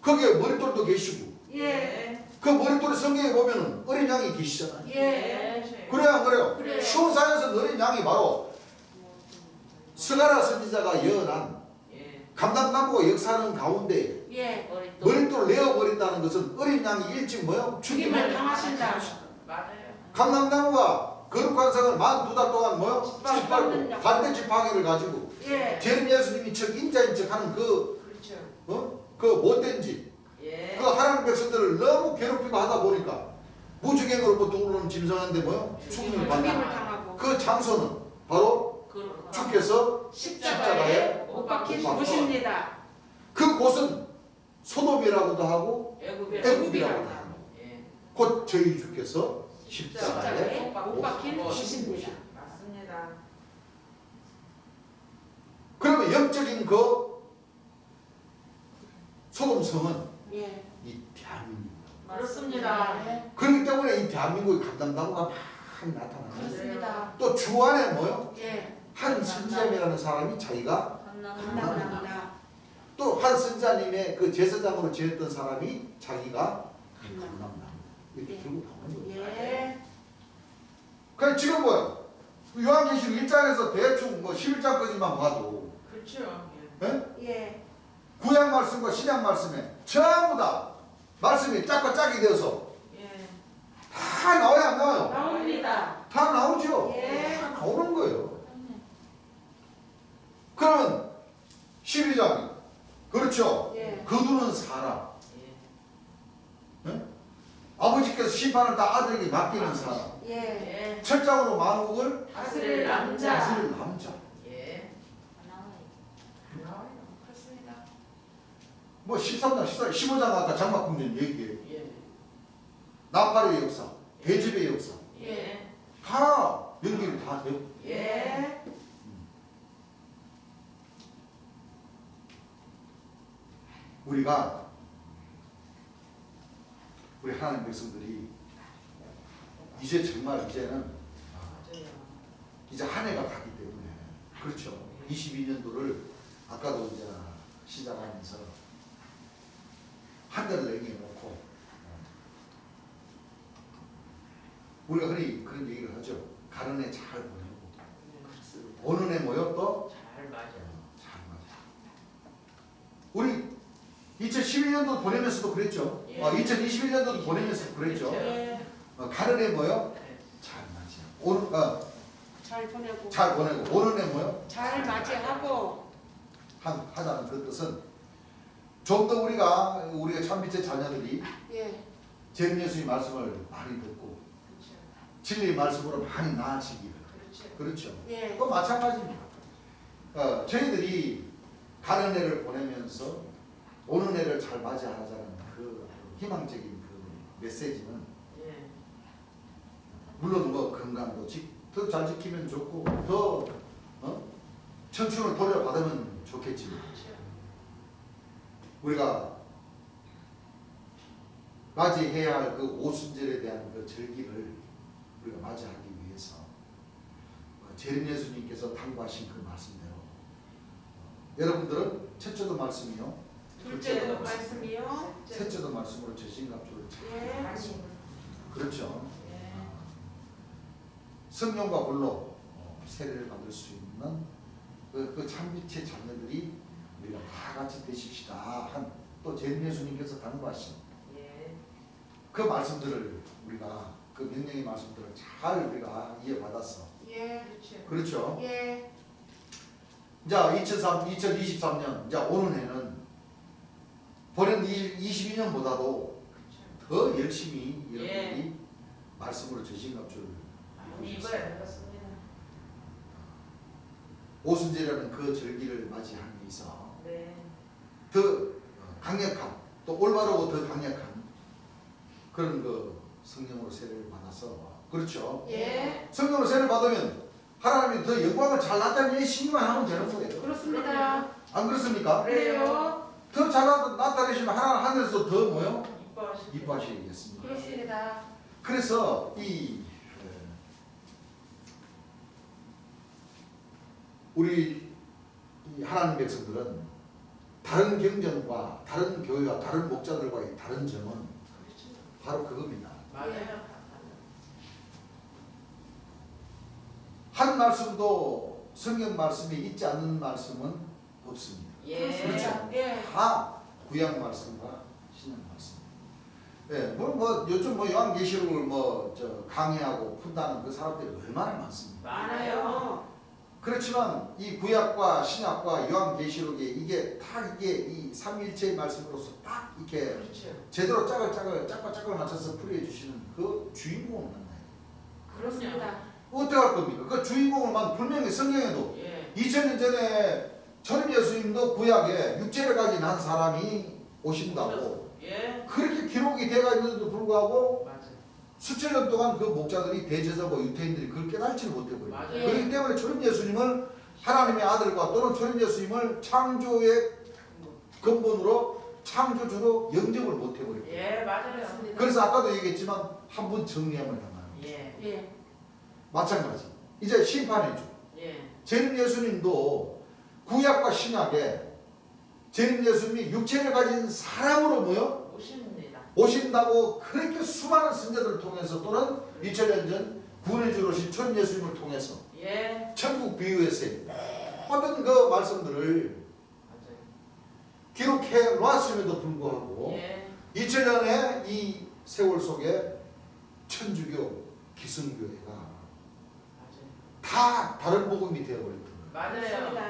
거기에 머릿돌도 계시고 예. 그 머릿돌에 성경에 보면은 어린 양이 계시잖아요. 예. 그래요 안 그래요? 그래요. 시온산에서 어린 양이 바로 스가랴 선지자가 예언한 예. 감람나무가 역사하는 가운데 예. 머릿돌을 내어버린다는 것은 어린 양이 일찍 뭐요? 죽임을 당하신다. 맞아요. 감람나무가 거룩한 성을 42달 동안 뭐요? 짓밟고 짓밟고 갈대 지팡이를 가지고 예. 재림 예수님이 척 인자인 척하는 그렇죠. 그 못된 짓, 예. 그 하나님 백성들을 너무 괴롭히고 하다 보니까 무주갱으로 들어오는 짐승한테 뭐요? 죽임을 받는 죽임을 당하고 그 장소는 바로 그렇구나. 주께서 십자가에 못 박힌 못 박혀. 곳입니다. 그 곳은 소돔이라고도 하고 애굽이라고도 하고 예. 곧 저희 주께서 십자가에 십자가에 못 박힌 곳입니다. 맞습니다. 그러면 영적인 그 소돔성은 예. 이 대한민국. 그렇습니다. 예. 그렇기 때문에 이 대한민국에 감담나무가 많이 나타나는 거예요. 그렇습니다. 또 주 안에 뭐요? 예. 한 선지자이라는 사람이 자기가 감사합니다. 또 한 선지자님의 그 제사장으로 지냈던 사람이 자기가 감담나무 이렇게 예. 들고 나오는 거예요. 예. 그럼 지금 뭐야? 요한계시록 1장에서 대충 뭐 11장까지만 봐도 그렇죠. 예? 예. 구약 말씀과 신약 말씀에 전부 다 말씀이 짝과 짝이 되어서 예. 다 나와요 안 나와요? 나옵니다. 다 나오죠? 예. 다 나오는 거예요. 그러면 12장 그렇죠? 예. 거두는 사람 예. 아버지께서 심판을 다 아들에게 맡기는 사람 예. 예. 철장으로 만국을 다스릴 남자. 다스릴 남자 예. 나와요. 그렇습니다. 뭐 13장, 14장, 15장 아까 장막궁전 얘기해 예. 나팔의 역사, 대집의 역사 예. 다 연결이 다 돼요. 예. 우리가 우리 하나님 백성들이 이제 정말 이제는 맞아요. 이제 한 해가 가기 때문에 그렇죠. 22년도를 아까도 이제 시작하면서 한 달을 내놓고 우리가 그런 얘기를 하죠. 가는 해 잘 보내고 그렇습니다. 오는 해 뭐요 또 잘 맞아요. 잘 맞아. 우리 2011년도 보내면서도 그랬죠. 예. 2021년도도 보내면서 그랬죠. 그렇죠. 예. 가는 해 뭐요 네. 잘 맞아. 오는 잘 보내고. 잘 보내고 오는 해 뭐요 잘 맞이하고. 하자는 그 뜻은 좀 더 우리가 참빛의 자녀들이 예. 재림 예수의 말씀을 많이 듣고 그렇죠. 진리의 말씀으로 많이 나아지기를 그렇죠. 그렇죠. 예. 또 마찬가지입니다. 저희들이 가는 해를 보내면서 오는 해를 잘 맞이하자는 그 희망적인 그 메시지는 예. 물론 뭐 건강도 더 잘 지키면 좋고 더 청춘을 돌려받으면 좋겠지만 그렇죠. 우리가 맞이해야 할 그 오순절에 대한 그 절기를 우리가 맞이하기 위해서 재림 예수님께서 당부하신 그 말씀대로 여러분들은 첫째도 말씀이요, 둘째도 말씀이요. 셋째도 말씀으로 전신갑주를 잘 예. 그렇죠. 예. 성령과 불로 세례를 받을 수 있는 그 참빛의 자녀들이 우리가 다 같이 되십시다 한 또 재림 예수님께서 당부하신 예. 그 말씀들을 우리가 그 명령의 말씀들을 잘 우리가 이해받아서 예. 그렇죠. 그렇죠. 예. 이제 2023년 이제 오는 해는 본년 22년보다도 더 열심히 여러분들이 말씀으로 저신갑주를 이거야 되겠습니다. 오순절이라는 그 절기를 맞이하기 위해서 네. 더 강력한 또 올바르고 더 강력한 그런 그 성령으로 세례를 받아서 그렇죠. 예. 성령으로 세례를 받으면 하나님이 더 영광을 잘 나타내시기만 하면 되는 거예요. 그렇습니다. 안 그렇습니까? 그래요. 더 잘 나타내시면 하나님 하늘에서 더 뭐요? 이뻐하시고. 이뻐하시겠습니다. 그렇습니다. 그래서 우리 이 하나님 백성들은 다른 경전과 다른 교회와 다른 목자들과의 다른 점은 바로 그겁니다. 맞아요. 한 말씀도 성경 말씀에 있지 않는 말씀은 없습니다. 예. 그렇죠. 예. 다 구약 말씀과 신약 말씀. 예, 뭐 요즘 뭐 요한계시록을 저 강의하고 푼다는 그 사람들이 얼마나 많습니다. 많아요. 그렇지만 이 구약과 신약과 요한계시록에 이게 이 삼위일체의 말씀으로서 딱 이렇게 그렇죠. 제대로 짝을 맞춰서 풀이해 주시는 그 주인공을 만나요. 그렇습니다. 어떻게 할 겁니까? 그 주인공을 분명히 성경에도 예. 2000년 전에 전임 예수님도 구약에 육체를 가진 한 사람이 오신다고 예. 그렇게 기록이 되어 있는데도 불구하고 맞아. 수천 년 동안 그 목자들이 대제사고 유태인들이 그걸 깨닫지를 못해버려요. 맞아요. 그렇기 때문에 초림 예수님을 하나님의 아들과 또는 초림 예수님을 창조의 근본으로 창조주로 영접을 못해버려요. 예, 맞아요. 그렇습니다. 그래서 아까도 얘기했지만 한 번 정리함을 당하는 거죠. 예. 예. 마찬가지. 이제 심판의 주. 예. 재림 예수님도 구약과 신약에 재림 예수님이 육체를 가진 사람으로 뭐요? 오십니다. 오신다고 그렇게 수많은 선자들을 통해서 또는 2000년 전 구원해주러 오신 천 예수님을 통해서 예. 천국 비유에서의 모든 그 말씀들을 맞아요. 기록해 놓았음에도 불구하고 예. 2000년의 이 세월 속에 천주교, 기성교회가 맞아요. 다 다른 복음이 되어버렸던 거예요. 맞아요. 그렇습니다.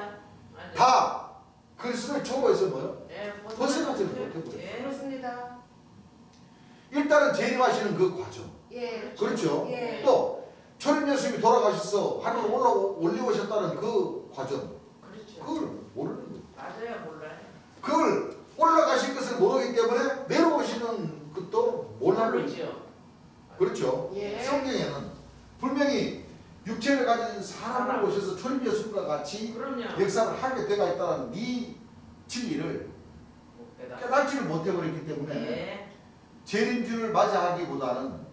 맞아요. 다 그리스도의 초보에서 뭐요? 예. 벗어나지 못해버려요. 예. 그렇습니다. 일단은 재림하시는 그 과정. 예. 그렇죠? 예. 또 초림 예수님이 돌아가셔서 하늘 올라오셨다는 그 과정. 그렇죠. 그걸 모르는 거예요. 맞아요. 몰라요. 그걸 올라가신 것을 모르기 때문에 내려오시는 것도 몰라요. 모르죠. 그렇죠? 예. 성경에는 분명히 육체를 가진 사람을 오셔서 초림 예수님과 같이 그럼요. 역사를 하게 되어 있다는 이 진리를 못 깨달아. 깨닫지를 못해버렸기 때문에 예. 재림주를 맞이하기보다는 맞아요.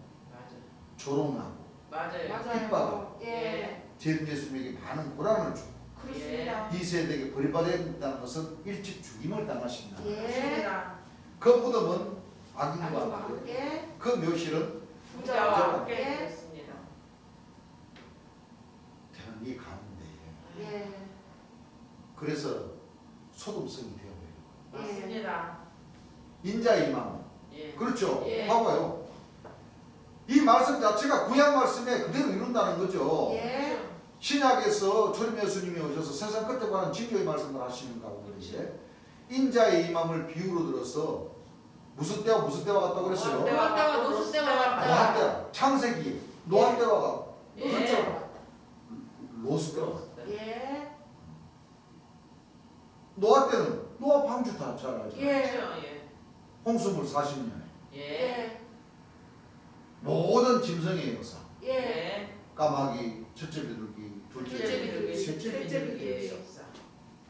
조롱하고 맞아요. 맞아요. 예. 재림 예수님에게 많은 고난을 주고 그렇습니다. 이 세대에게 버림받아야 된다는 것은 일찍 죽임을 당하신다. 예. 맞습니다. 그 무덤은 아님과 악인과 함께 함께 그 묘실은 부자와 부자와 함께 함께 됐습니다. 되는 이 가운데에 예. 그래서 소돔성이 되어버려요. 맞습니다. 인자의 마음 예. 그렇죠. 예. 봐봐요. 이 말씀 자체가 구약 말씀에 그대로 이룬다는 거죠. 예. 신약에서 초림 예수님이 오셔서 세상 끝에 관한 징조의 말씀을 하시는 가운데 인자의 임함을 비유로 들어서 무슨 때와 무슨 때와 같다고 그랬어요? 노아 때와 때와 노스 때와 같다. 노아 때, 창세기, 노아 때와 같고 예. 그렇죠. 로스 때와 같고 예. 노아 때는 노아 방주 다 잘 알죠. 예. 그렇죠. 예. 홍수물 40년에 예. 예. 모든 짐승의 역사 예. 예. 까마귀, 첫째 비둘기, 둘째 둘째 비둘기, 비둘기, 셋째 셋째 비둘기 비둘기. 역사.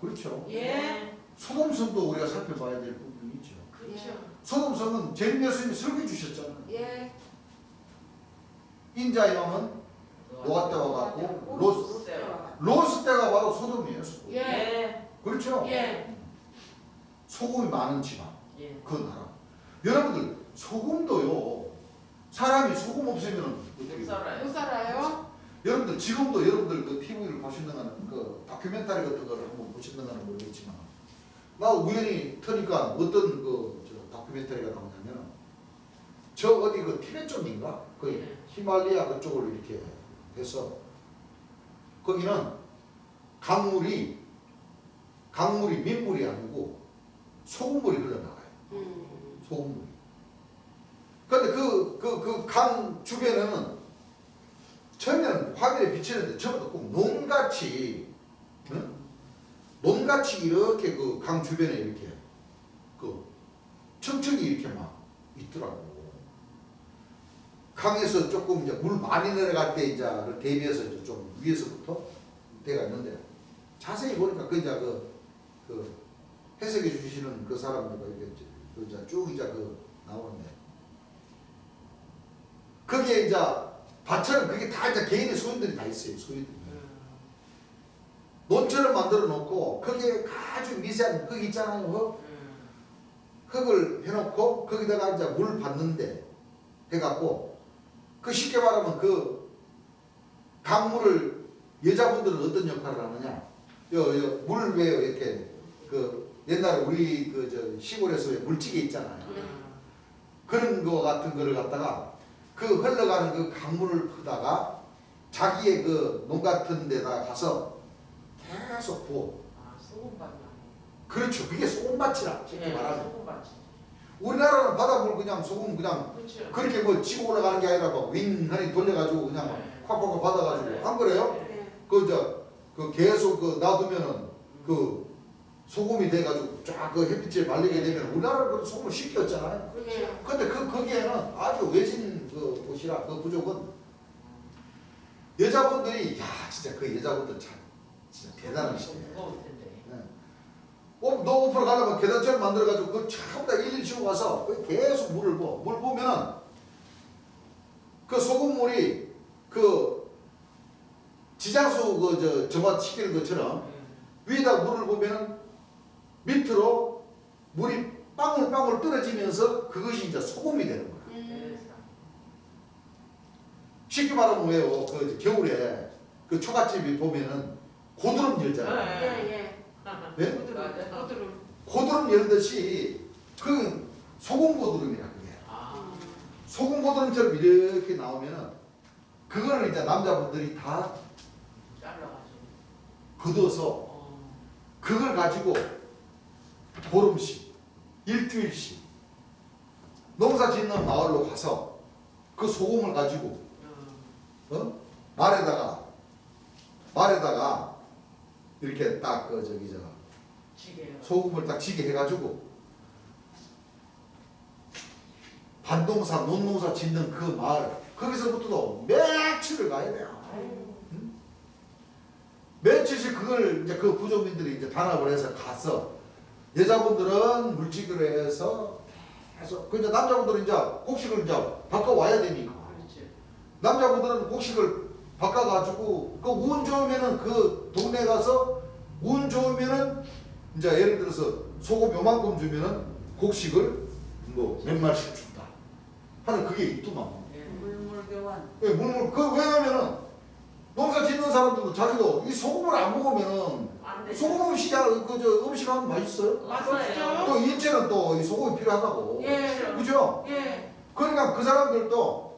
그렇죠. 예. 소돔성도 우리가 살펴봐야 될 부분이 있죠. 그렇죠. 소돔성은 재림 예수님이 설계 주셨잖아요. 예. 인자의 마음은 노아 때와 같고 로스 때와. 로스 때가 바로 소돔이에요. 소돔. 예. 예. 그렇죠. 예. 소금이 많은 지방 예. 그 나라. 여러분들 소금도요. 사람이 소금 없으면 못 어떻게 살아요. 못 살아요? 여러분들 지금도 여러분들 그 TV를 보시는가는 그 다큐멘터리 같은 거를 한번 보시는가는 모르겠지만 나 우연히 터니까 어떤 저 다큐멘터리가 나오냐면 저 어디 그 티베트 쪽인가 그 예. 히말라야 그쪽을 이렇게 해서 거기는 강물이 강물이 민물이 아니고 소금물이 흘러나가요. 소금물이. 근데 그 강 주변에는 처음에는 화면에 비치는데 전부 다 꼭 논같이, 응? 논같이 이렇게 그 강 주변에 이렇게 그 층층이 이렇게 막 있더라고. 강에서 조금 이제 물 많이 내려갈 때 이제 대비해서 이제 좀 위에서부터 대가 있는데 자세히 보니까 그 이제 그 해석해 주시는 그 사람들과 이렇게 그 이제 쭉 이제 그 나오는데 거기에 이제 밭처럼 그게 다 이제 개인의 소유들이 다 있어요. 소유들이. 논처럼 만들어 놓고 거기에 아주 미세한 흙 있잖아요. 흙을 해놓고 거기다가 이제 물 받는데 해갖고 그 쉽게 말하면 그 강물을 여자분들은 어떤 역할을 하느냐? 물 왜 이렇게 그 옛날에 우리 그 저 시골에서 왜 물찌개 있잖아요. 그런 거 같은 거를 갖다가 그 흘러가는 그 강물을 푸다가 자기의 그 농 같은 데다 가서 계속 부어. 소금밭. 그렇죠. 그게 소금밭이라 쉽게 예, 말하면. 소금밭. 우리나라는 바닷물 그냥 소금 그냥 그렇죠. 그렇게 뭐 치고 올라가는 게 아니라 막 윙하니 돌려가지고 그냥 네. 콱콱콱 받아가지고 안 그래요? 네. 그 계속 그 놔두면은 그 소금이 돼가지고 쫙 그 햇빛에 말리게 되면 우리나라는 그 소금을 씻겼잖아요. 그렇죠. 근데 거기에는 아주 외진 그 곳이라 그 부족은 여자분들이 야 진짜 그 여자분들 참 진짜 대단하시네. 무거울 텐데. 너 오프로 가려면 계단처럼 만들어가지고 그 전부 다 일일이 치고 가서 계속 물을 부어. 물 부으면은 그 소금물이 그 지장수 그 점화 시키는 것처럼 위에다 물을 부으면은 밑으로 물이 빵울빵울 떨어지면서 그것이 이제 소금이 되는 거야. 쉽게 말하면 왜요? 그 겨울에 그 초가집이 보면은 고드름 열잖아요. 네? 고드름 열듯이 그 소금 고드름이야 그게. 소금 고드름처럼 이렇게 나오면은 그거를 이제 남자분들이 다 걷어서 그걸 가지고 보름씩 일주일씩 농사 짓는 마을로 가서 그 소금을 가지고 말에다가 이렇게 딱 그 저기 저 소금을 딱 지게 해가지고 반동사 논농사 짓는 그 마을 거기서부터도 며칠을 가야 돼요. 응? 며칠씩 그걸 이제 그 부족민들이 이제 단합을 해서 가서 여자분들은 물지기로 해서 계속 그 이제 남자분들은 이제 곡식을 이제 바꿔 와야 되니까 남자분들은 곡식을 바꿔가지고 그 운 좋으면은 그 동네 가서 운 좋으면은 이제 예를 들어서 소금 요만큼 주면은 곡식을 뭐 몇 마리씩 준다 하는 그게 있더만. 물물교환. 예, 왜냐면은 농사 짓는 사람들도 자기도 이 소금을 안 먹으면은 소금 음식 음식 하면 맛있어요. 맞아요. 또 인체는 또 이 소금이 필요하다고. 예. 그죠? 예. 그러니까 그 사람들도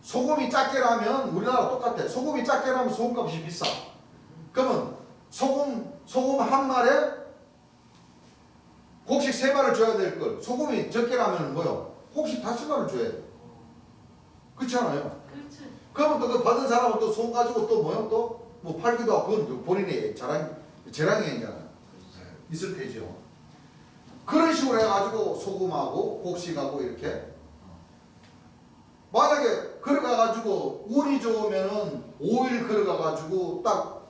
소금이 작게 나면 우리나라 똑같아. 소금이 작게 나면 소금값이 비싸. 그러면 소금 한 마리에 곡식 3마리를 줘야 될 걸. 소금이 적게 나면 뭐요? 곡식 5마리를 줘야 돼. 그렇지 않아요? 그렇지. 그러면 또 그 받은 사람은 또 소금 가지고 또 뭐요? 또 뭐 팔기도 하고 그건 본인의 재량이 이제 있을 테죠. 그런 식으로 해가지고 소금하고 곡식하고 이렇게 만약에 걸어가가지고 운이 좋으면은 5일 걸어가가지고 딱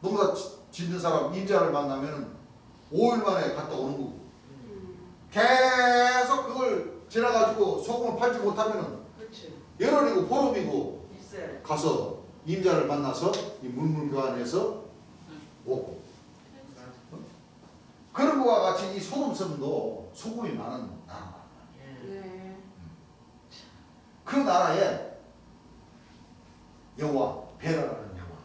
농사 짓는 사람 임자를 만나면은 5일 만에 갔다 오는 거고 계속 그걸 지나가지고 소금을 팔지 못하면은 열흘이고 보름이고 가서 임자를 만나서 이 물물교환해서 오고 그런 거와 같이 이 소금섬도 소금이 많은 나라. 그 나라에 여호와 베라라는 여호와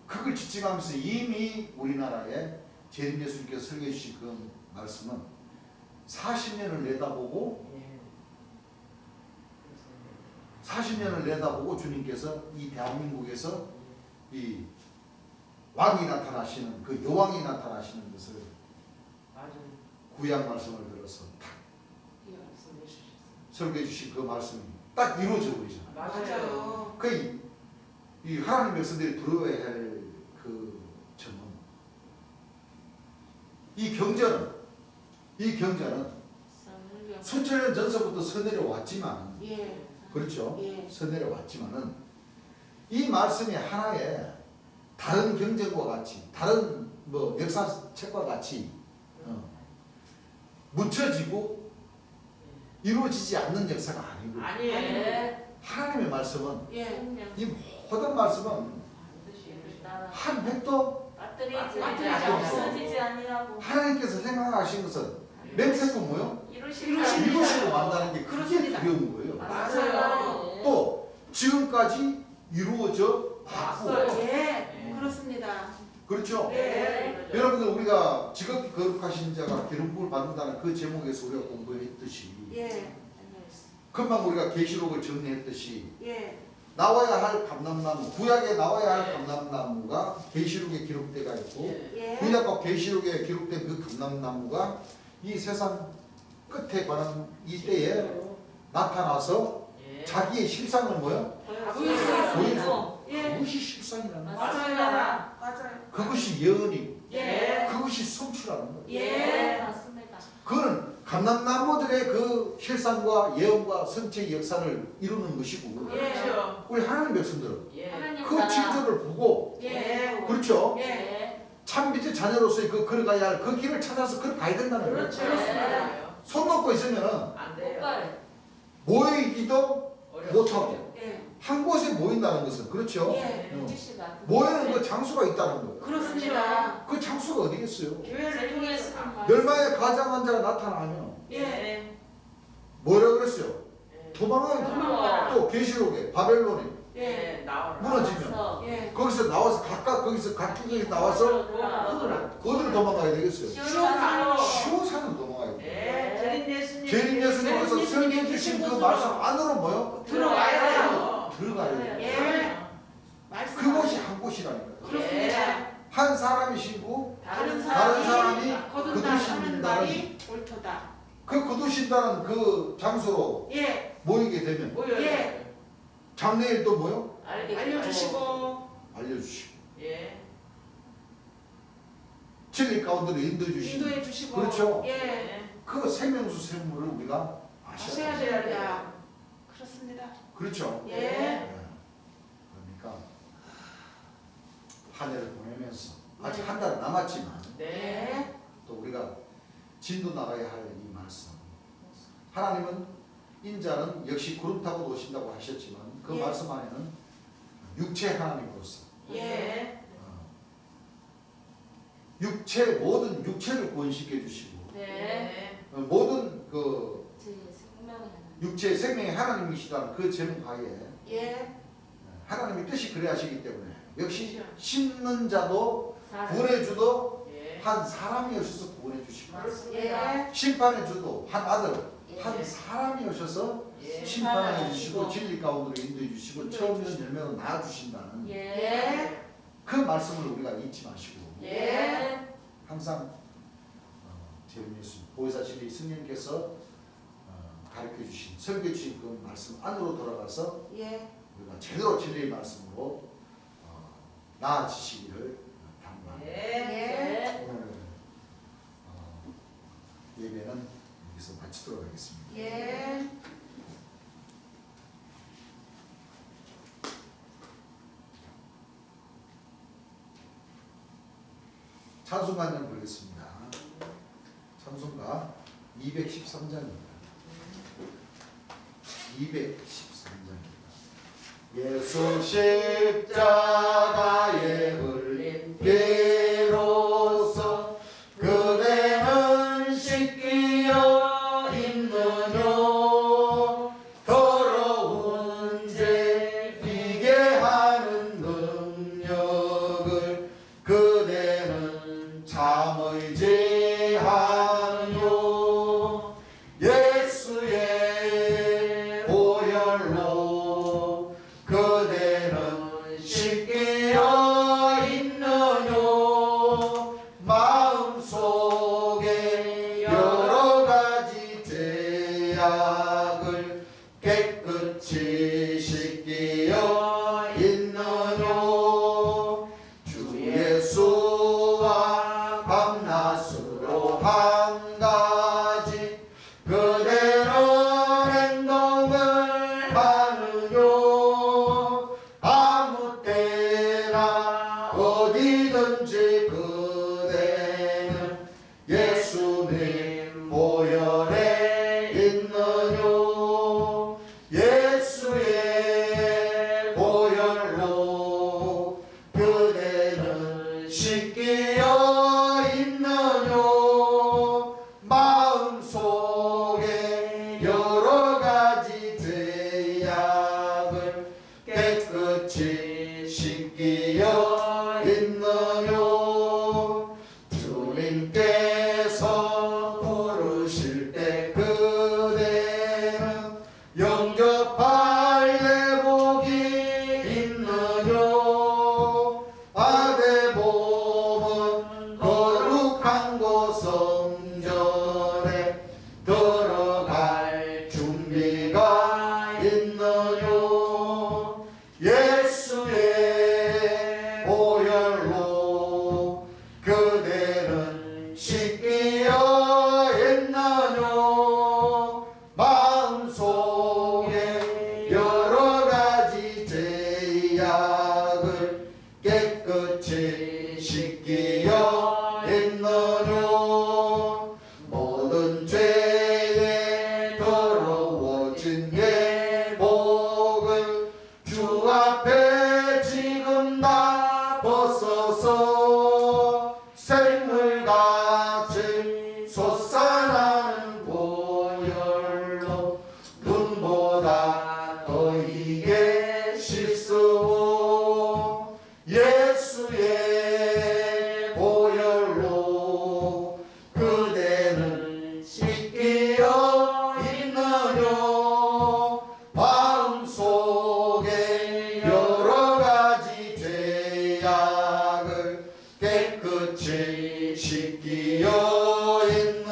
그걸 지칭하면서 이미 우리나라에 재림 예수님께서 설교해 주신 그 말씀은 40년을 내다보고 40년을 내다보고 주님께서 이 대한민국에서 이 왕이 나타나시는 그 여왕이 나타나시는 것을 맞아요. 구약 말씀을 들어서 딱 설교해 주신 그 말씀이 딱 이루어져 버리잖아요. 맞아요. 이 하나님 백성들이 두려워해야 할 그 점은 이 경전은 수천 년 전서부터 서내려 왔지만 예. 그렇죠. 예. 서내려 왔지만은 이 말씀이 하나의 다른 경전과 같이 다른 뭐 역사책과 같이 묻혀지고 이루어지지 않는 역사가 아니고 아니에요. 하나님의 말씀은 예. 이 모든 말씀은 한 획도 없어지지 아니하고 하나님께서 생각하신 것은 맹세코 뭐요? 이루시고 이루시고 만다는 게 그게 그렇습니다. 두려운 거예요. 맞아요. 또 지금까지 이루어져 왔고 왔어요. 예. 그렇습니다. 그렇죠? 네. 여러분들 우리가 지극히 거룩하신 자가 기름부을 받는다는 그 제목에서 우리가 공부했듯이 예. 금방 우리가 계시록을 정리했듯이 예. 나와야 할 감람나무, 구약에 나와야 할 감람나무가 계시록에 기록되어 있고 예. 예. 구약과 계시록에 기록된 그 감람나무가 이 세상 끝에 관한 이때에 나타나서 예. 자기의 실상을 뭐요? 보여주고. 예. 그것이 실상이라는 거예요. 맞아요. 맞아요. 그것이 예언이고 예. 그것이 성취라는 거예요. 예. 맞습니다. 그거는 감람나무들의 그 실상과 예언과 성취의 역사를 이루는 것이고 그렇죠. 우리 하나님 백성들은 예. 하나님 그 징조를 보고 예. 그렇죠? 예. 참 빛의 자녀로서의 그 걸어가야 할 그 길을 찾아서 걸어가야 된다는 거예요. 그렇죠. 네. 손 놓고 있으면은 안 못 돼요. 가요. 모이기도 못하고 예. 한 곳에 모인다는 것은 그렇죠? 예. 모이는 그 장소가 있다는 거예요. 그렇습니다. 그 장소가 어디겠어요? 교회를 통해서. 멸망의 가장 환자가 나타나면 예. 뭐라 그랬어요? 예. 도망가야 도망가라. 또 계시록에 바벨론에 예. 예. 나오라. 무너지면 예. 거기서 나와서 각각 거기서 각국에 나와서 어디로 도망가야 되겠어요? 시오산으로 도망가야 돼요. 예. 재림 예수님. 죄인 예수님께서 설계해 주신 그 말씀 안으로 뭐요? 들어가야 돼요. 들어가야 돼요. 예. 말씀. 그곳이 한 곳이라니까요. 그렇습니다. 한 사람이 신고 다른 다른 사람이 사람이 거둔다 하는 거두신다는 말이 옳도다. 그 거두신다는 그 장소로 예. 모이게 되면 모여요. 예. 장래일 또 뭐요? 알려주시고 알려주시고 예. 진리 가운데로 인도해 주시고 인도해 주시고. 그렇죠. 예. 예. 그 생명수 샘물을 우리가 아셔야 아셔야 돼요. 됩니다. 그렇습니다. 그렇죠. 예. 네. 그러니까 한 해를 보내면서 아직 한 달 남았지만 네. 또 우리가 진도 나가야 할 이 말씀. 하나님은 인자는 역시 구름 타고 오신다고 하셨지만 그 예. 말씀 안에는 육체 하나님으로서 예. 육체 모든 육체를 구원시켜 주시고 네. 모든 그 제 생명이 하나. 육체의 생명의 하나님이시다는 그 제목하에 예. 하나님의 뜻이 그래 하시기 때문에 역시 그렇죠. 심는 자도 사람. 구원해 주도 예. 한 사람이 오셔서 구원해 주시고 맞습니다. 예. 심판해 주도 한 아들 예. 한 사람이 오셔서 예. 심판해 주시고 주시고 진리 가운데로 인도해 주시고 인도해 처음 연 주시고. 열매로 낳아 주신다는 예. 그 말씀을 우리가 잊지 마시고 예. 항상 재림 예수 보혜사 진리 스님께서 가르쳐 주신 설교해 주신 그 말씀 안으로 돌아가서 예. 우리가 제대로 진리의 말씀으로 나아지시기를 당부합니다. 예. 예. 오늘 예배는 여기서 마치도록 하겠습니다. 예. 찬송가는 부르겠습니다. 찬송가 213장입니다. 213장입니다. 예수 십자가에 흘린 피로써 그대는 씻기어 있느뇨 더러운 죄 비게 하는 능력을 그대는 참을 제하뇨 예수의 보혈로 그대는 씻기어 죄악을 깨끗이 씻기어 있느뇨. 주 예수와 밤낮으로 한 가지 그대로 행동을 하느뇨. 아무 때나 어디든지 그대는 예수님 보혈에 있느뇨. 예수의 보혈로 그대는 씻기어 있느뇨. 마음속에 여러 가지 죄악을 깨끗이 씻기어 있느뇨. 주님께서 부르실 때 그대는 영접할 예복이 있느뇨. 아내 몸은 거룩한 곳 성전에 들어갈 준비가 있느뇨. 예수의 보혈로 그대는 씻기어 있느뇨. 마음속에 여러 가지 죄악을 깨끗이 씻기어 있느뇨. 모든 죄에 더러워진 예복을 주 앞에 지금 다 벗어서 샘물같이 솟아나는 보혈로 눈보다 더 이게 씻으오. 예수의 보혈로 그대는 씻기어 있느뇨. 마음속에 여러 가지 죄악을 깨끗이 씻기어 있느뇨.